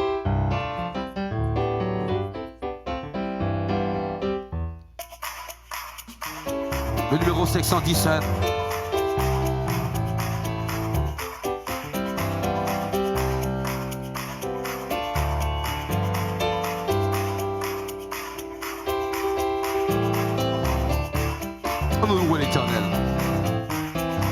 Speaker 4: Le numéro 617. Nous louons l'Éternel.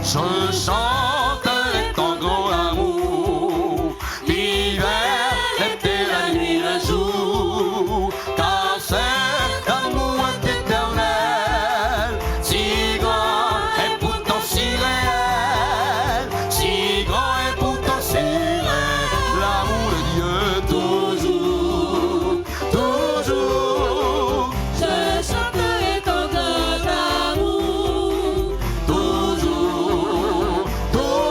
Speaker 4: Je chanterai ton grand amour, l'hiver, l'été, la nuit, le jour, car cet amour est éternel, si grand et pourtant si réel, si grand et pourtant si réel, l'amour de Dieu toujours, toujours.
Speaker 3: Je chanterai ton grand amour.
Speaker 4: Toujours, toujours.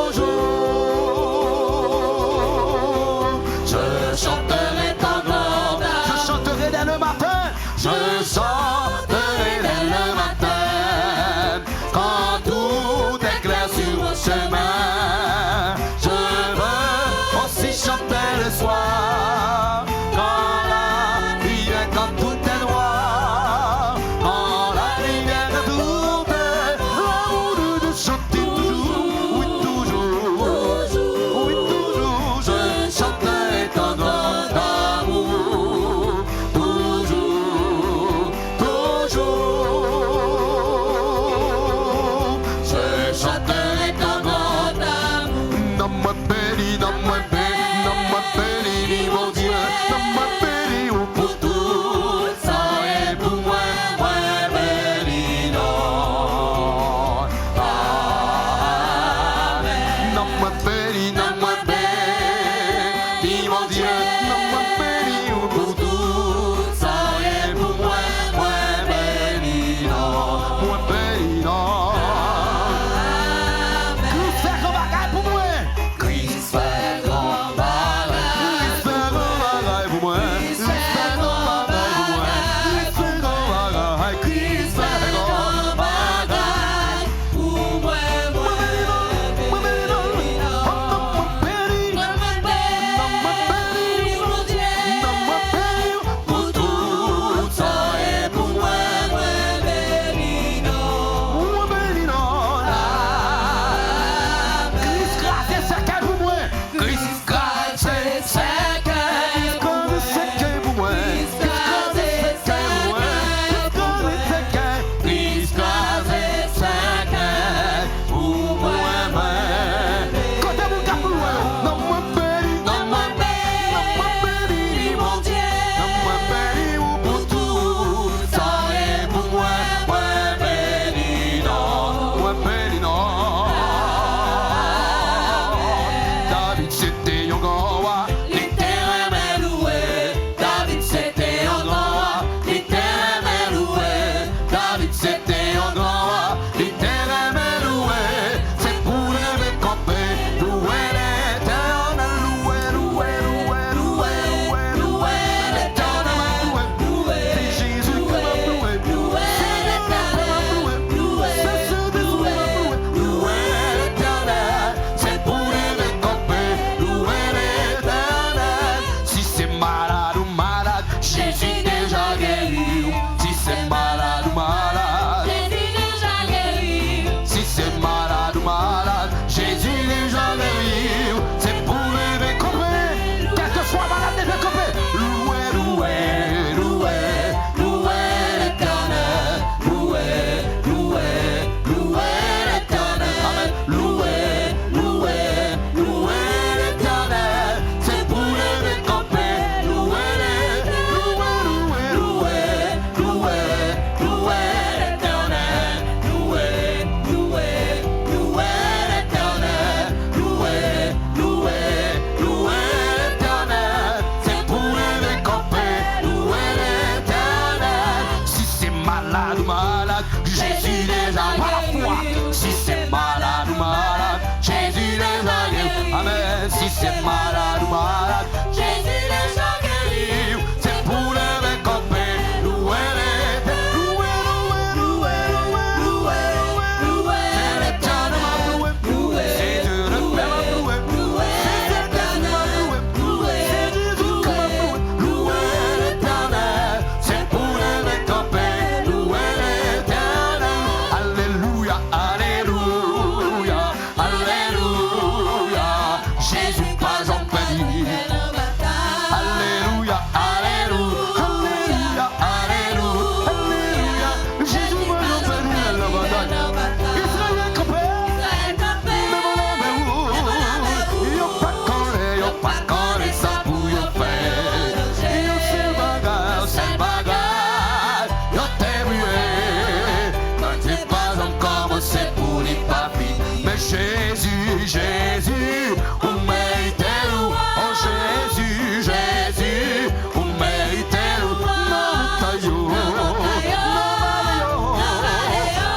Speaker 4: c'est pour les papis. Mais Jésus, Jésus, vous méritez où? Oh Jésus, Jésus, vous méritez où? Non, taillot, non,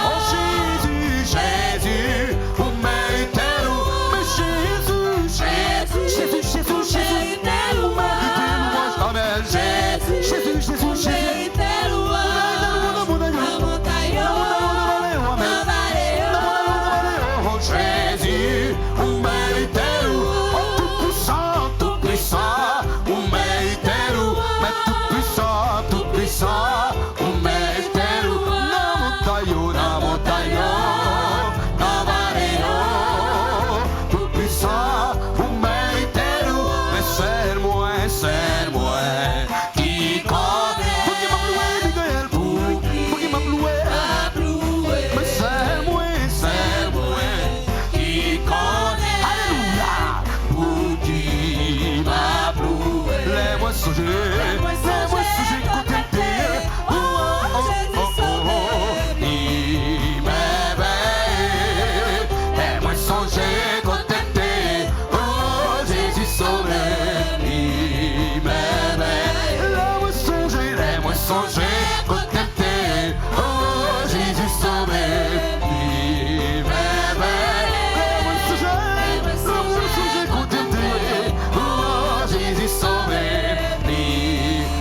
Speaker 4: oh Jésus, Jésus, vous méritez où? Mais Jésus, Jésus, Jésus, Jésus, Jésus, vous méritez où? Amen, Jésus, Jésus, Jésus, Jésus. Jésus, vous méritez où? Oh tout-puissant, tout-puissant, vous méritez où? Mais tout-puissant, tout-puissant, vous méritez où? Na montagne, tout-puissant, vous méritez où? Mais c'est moi qui compte. Pour qui m'a loué, Miguel, pour qui m'a loué. Mais c'est moi qui compte. Alléluia. Pour qui m'a loué. Lève-moi sujet, contenté. Oh, oh, oh, oh, oh. Il m'éveille. Lève-moi songer, contenté. Oh, Jésus sauvé. Il m'éveille. Lève-moi songer, contenté. Oh, Jésus sauvé. Il m'éveille. Lève-moi songer, contenté. Oh, Jésus sauvé. Il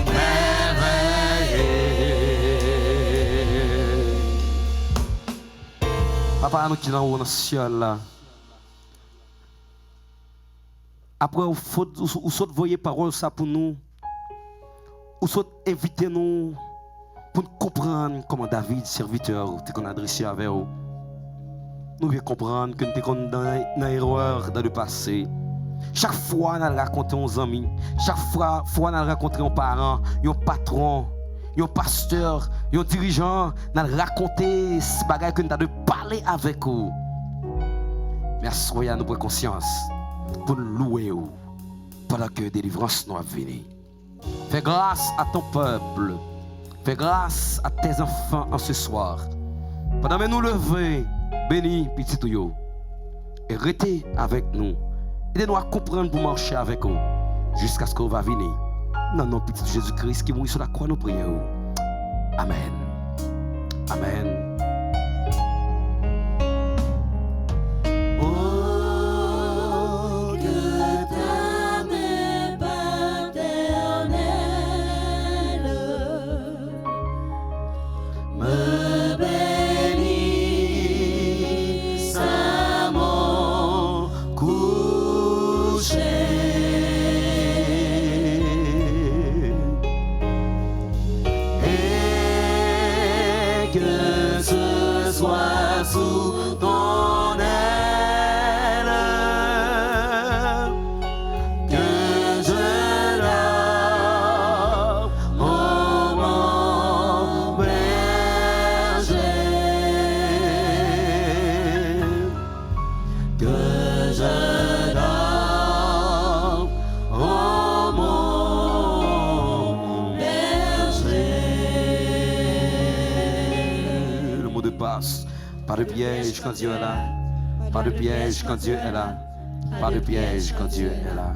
Speaker 4: m'éveille. Papa, nous qui sommes dans le ciel là. Après, vous voyez parole ça pour nous. Vous invitez nous pour nous comprendre comment David, serviteur, t'es adressé avec vous. Nous devons comprendre que nous sommes dans l'erreur dans le passé. Chaque fois, nous racontons aux amis. Chaque fois, nous racontons aux parents, aux patrons, aux pasteurs, aux dirigeants. Nous racontons ces bagages que nous avons parler avec vous. Mais soyez nous prendre conscience pour nous louer vous pendant que la délivrance nous a venir. Fais grâce à ton peuple. Fais grâce à tes enfants en ce soir. Pendant que nous lever, bénis petit tuyau. Et restez avec nous. Aidez-nous à comprendre pour marcher avec vous. Jusqu'à ce qu'on va venir. Non, non, petit Jésus-Christ qui mourit sur la croix, nous prions. Amen. Amen. Sous ton aile, que je dors, oh mon berger, que je dors, oh mon berger. Le mot de passe. Pas de piège quand Dieu est là. Pas de piège quand Dieu est là. Pas de piège quand Dieu est là.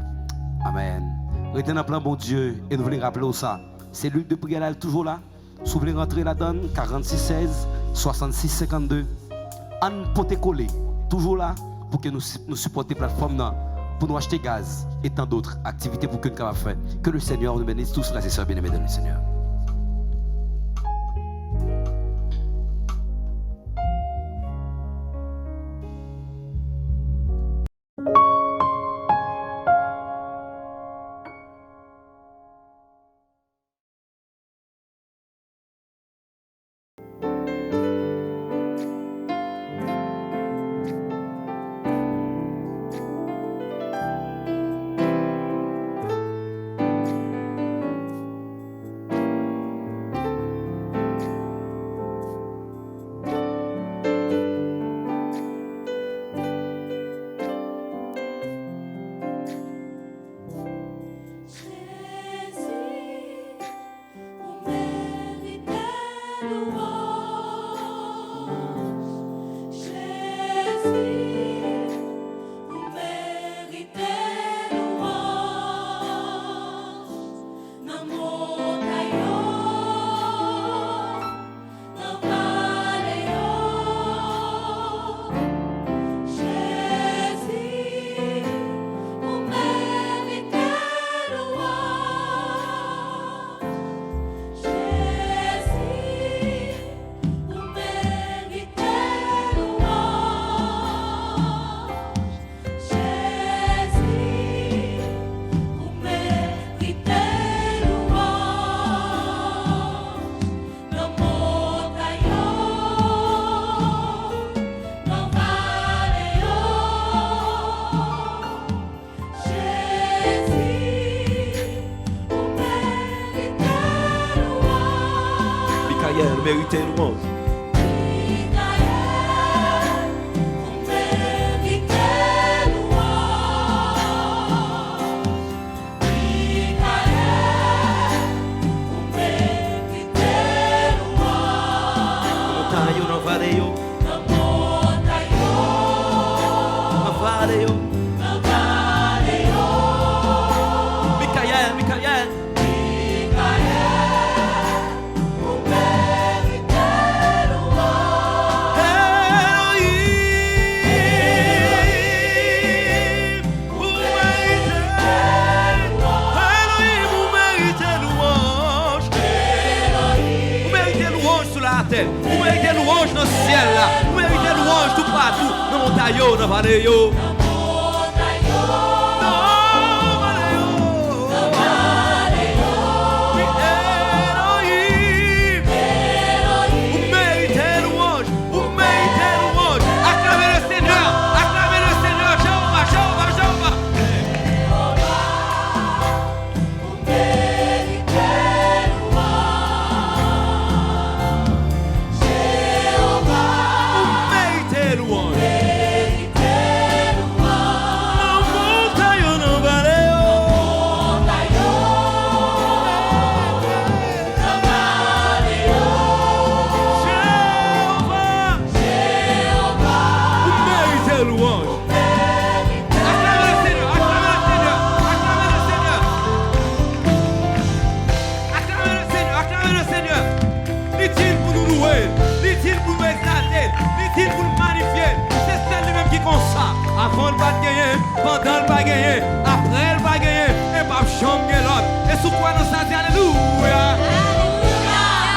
Speaker 4: Amen. Restez dans le plan bon Dieu et nous voulons rappeler ça. C'est Luc de prière là, toujours là. Si vous voulez rentrer là-dedans, 46 16 66 52. Anne Poté collé, toujours là pour que nous supporter la plateforme là, pour nous acheter gaz et tant d'autres activités pour que nous puissions faire. Que le Seigneur nous bénisse tous, frères et sœurs bien-aimés dans le Seigneur.
Speaker 2: méritez louange.
Speaker 1: Vous méritez louange dans le ciel là. Vous méritez louange tout partout. Dans mon taillot, dans la vallée. Avant le pas de gagner, pendant le pas de gagner, après le pas de gagner, et pas chambre l'autre. Et sous quoi nous ça dit alléluia.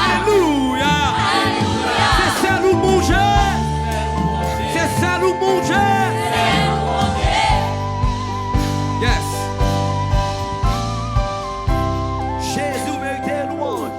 Speaker 1: Alléluia. C'est ça nous manger. C'est ça nous manger. Yes. Jésus mérite louange.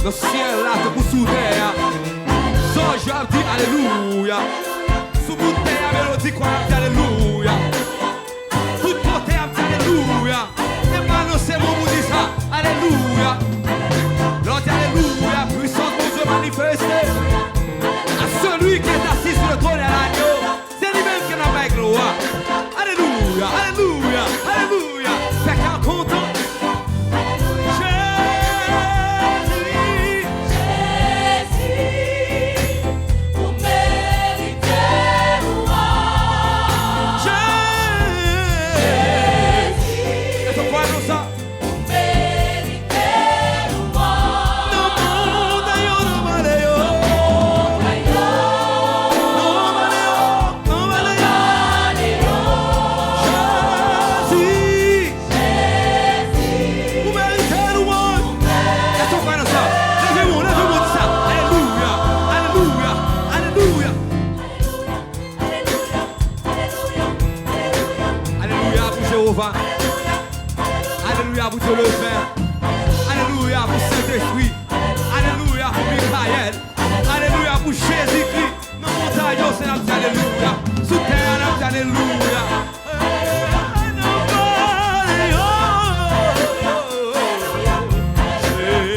Speaker 1: Le ciel là te pour sous terre. So je dis alléluia. Sous bout de terre mélodie quoi dit alléluia. Tout côté a dit alléluia. Et maintenant c'est mon vous dit ça. Alléluia. L'autre dit alléluia. Puissance de Dieu manifestée. À celui qui est assis sur le trône et à l'agneau. C'est lui-même qui n'a pas gloire. Alléluia. Alléluia. Alléluia. C'est qu'un content. Alléluia pour Dieu le Père. Alléluia pour Saint-Esprit. Alléluia pour Michael. Alléluia pour Jésus-Christ. Dans mon taillot, c'est notre alléluia. Sous terre, notre alléluia.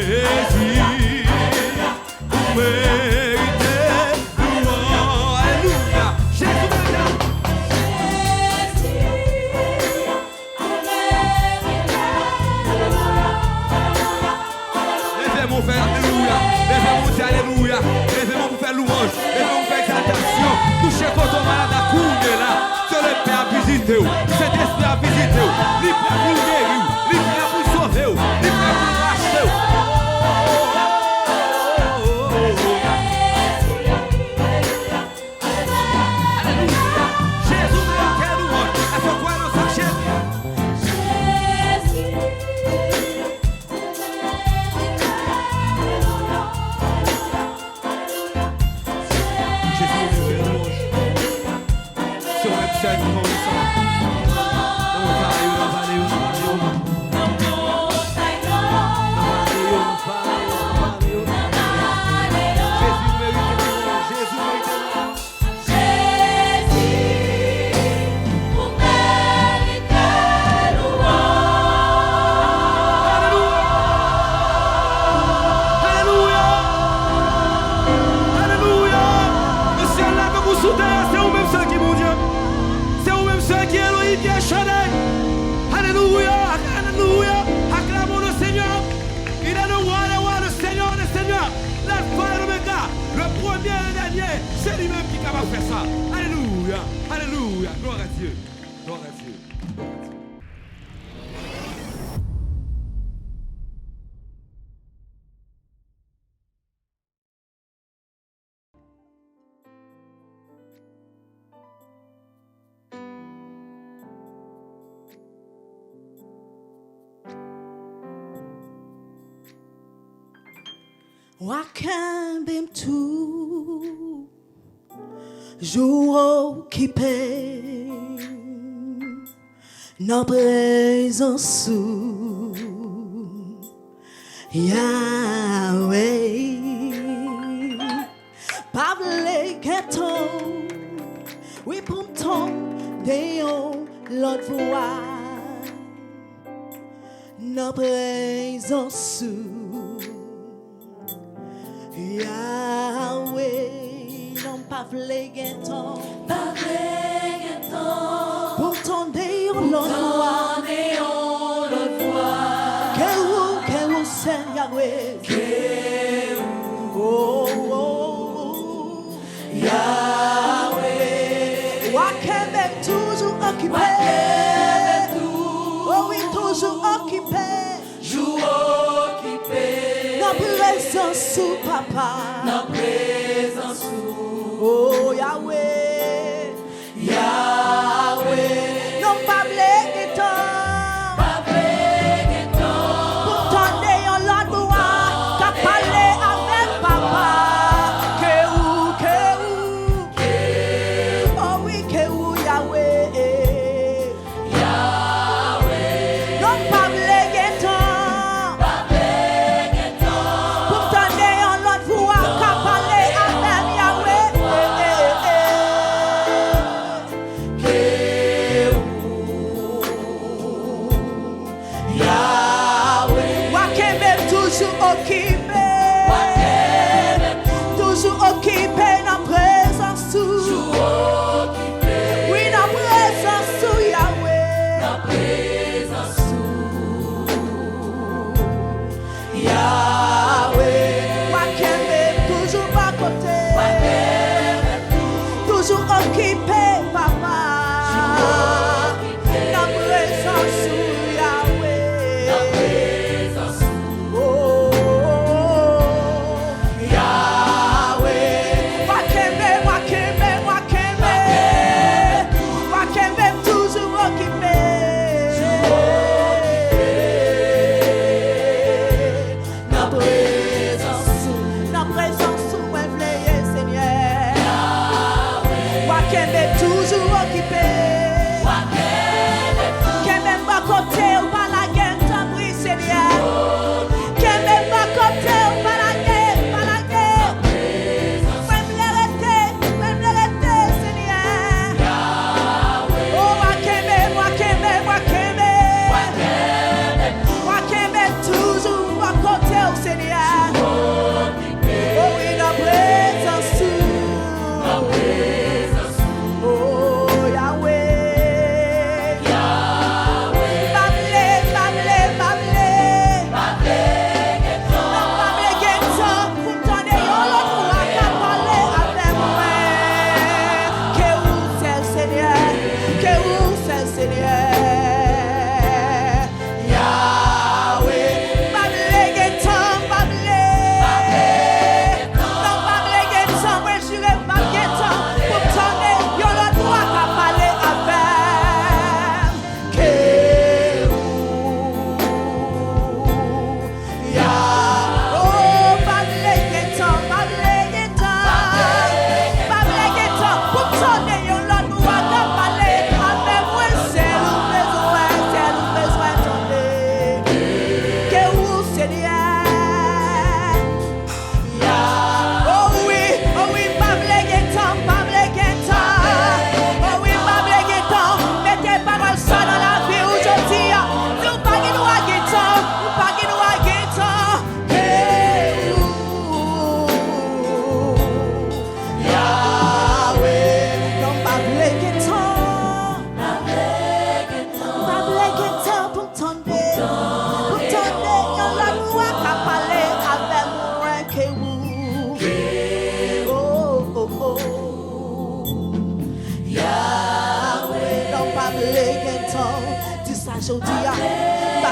Speaker 1: Jésus, visiter, Saint-Esprit a visité, il est prêt pour guérir, il est prêt pour sauver, il est prêt pour racheter. Jésus veut qu'elle nous montre, elle fait quoi dans sa chaise? C'est lui-même qui est capable de faire ça. Alléluia, alléluia, gloire à Dieu, gloire à Dieu.
Speaker 3: Wakambem tout jour occupé nos présence Yahweh Pavle Keton oui pour ton déon l'autre voix nos présence Yahweh, non pas flégueton, pour ton déon l'autre voix, que vous c'est Yahweh, Yahweh, Wakemem toujours occupé, oh oui toujours occupé, présence sous papa, la présence sous oh Yahweh, Yahweh, non pas blégueton, pour ton déon l'autre voix, qu'a parlé avec papa, que oh oui que Yahweh, Yahweh, non pas blégueton.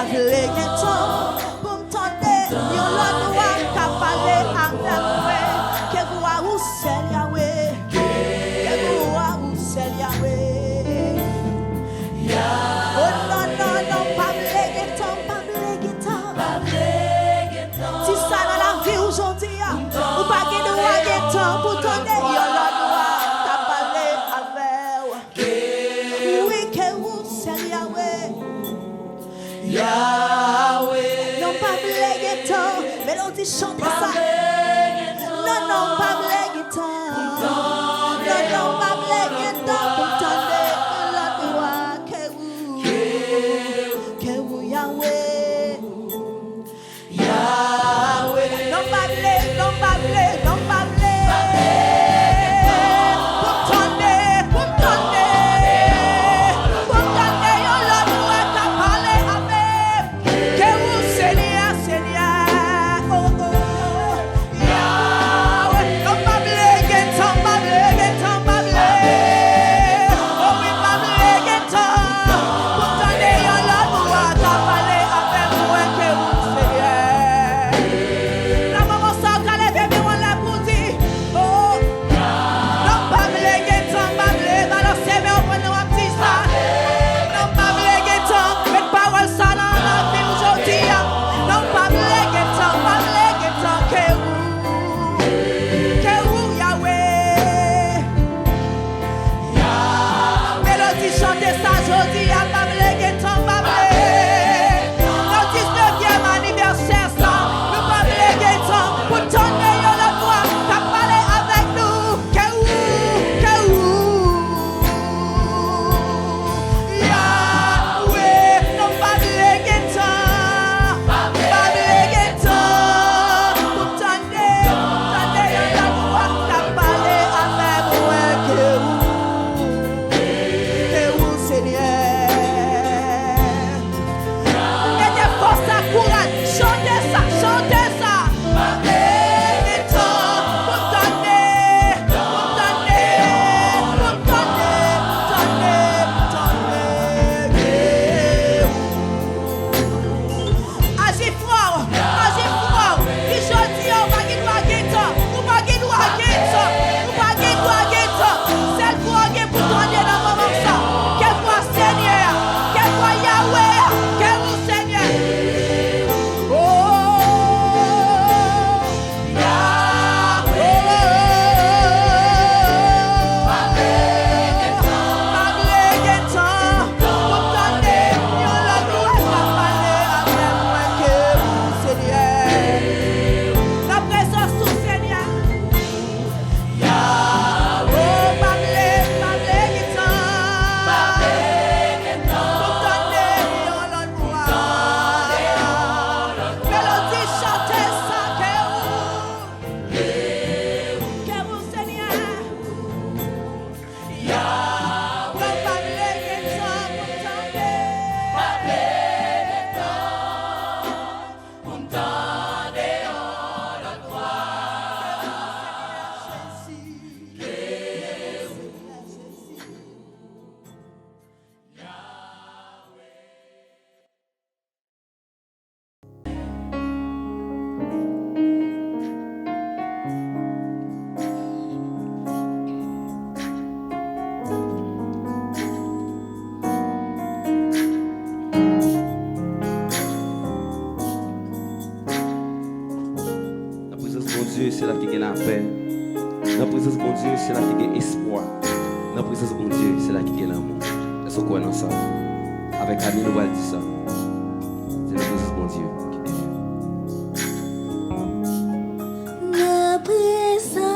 Speaker 3: pas vle gen temps pour m'tendre yon l'autre roi qu'a parlé avec moi que vous ou c'est Yahweh que vous ou c'est Yahweh oh non non non pas vle gen temps pas vle gen temps si ça dans la vie aujourd'hui ou pas gen droit gen temps pour t'endre yon l'autre roi qu'a parlé avec oui que vous c'est Yahweh non pas blague temps, mélodie chante ça. Non, non, pas blague temps. Non, non, pas blague temps pour t'entendre la loi que vous Yahweh. Non pas blague, non pas blague, non pas blague. Pour t'entendre, pour t'entendre, yon la loi qu'a parlé avec. Que vous Seigneur, Seigneur, oh oh, Yahweh, non pas blague temps, pas blague temps, pas blague, oh oui pas blague temps, pour t'entendre yon la loi qu'a parlé avec moi que vous Seigneur. La maman s'en calait bien on l'a pour dire, oh, non pas blague temps, pas blague, balancer mais on prend un petit ça, non pas blague temps, mais parole ça dans la vie aujourd'hui, non pas blague temps, que vous Yahweh, mélodie chantez ça aujourd'hui, pas blague temps, pas blague, dans 19e anniversaire ça, nous pas blague temps, pour tourner la voix, t'as parlé avec nous, que vous Yahweh, non pas blague temps, pour tourner la voix, t'as parlé avec moi, que vous Seigneur. Mettez force à courage, chantez ça, chantez ça. Et temps pour donner, agis fort, dis jodi on va gagner temps, ou pas gagner temps, ou pas gagner temps, celle pour gagner pour donner dans moment ça, quel soit Seigneur, quel soit Yahweh, quel vous Seigneur. Oh Yahweh, pas blague temps, pour donner yon la gloire qu'a parlé avec moi que vous Seigneur. La présence du Seigneur. Oh, pas blague temps, pour donner yon la gloire. Mélodie chantez ça que vous Seigneur. Non pas blague temps, pour donner
Speaker 2: La présence de mon Dieu, c'est là qu'il y a la paix. La présence de mon Dieu, c'est là qu'il y a espoir. La présence de mon Dieu, c'est là qu'il y a l'amour. Est-ce qu'on connaît ça? Avec Annie, nous allons dire ça. C'est la présence de mon Dieu qui est.
Speaker 5: Na présence,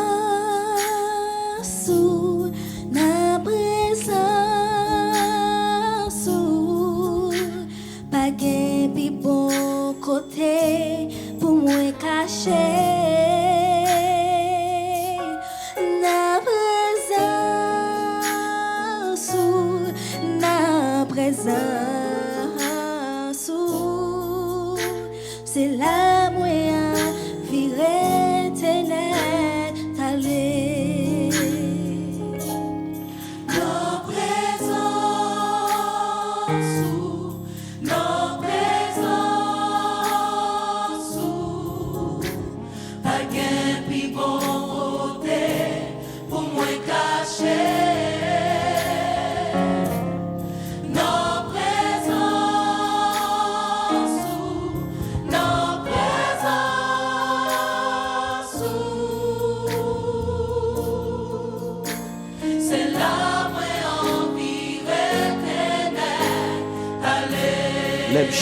Speaker 5: pas gen pi bon côté pour moi cacher. Na présence, c'est la moyen virer ténèbres t'aller. Nos présences,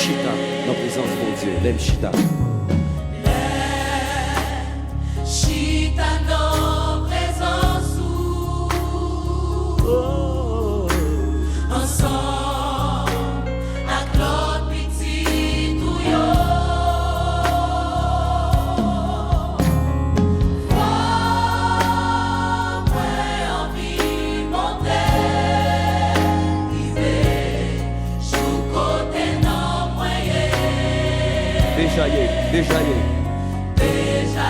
Speaker 2: chita dans la présence de mon Dieu. L'aime chita.
Speaker 5: Chita dans présence ensemble avec l'autre petit touillon.
Speaker 2: Déjà y est.
Speaker 5: Déjà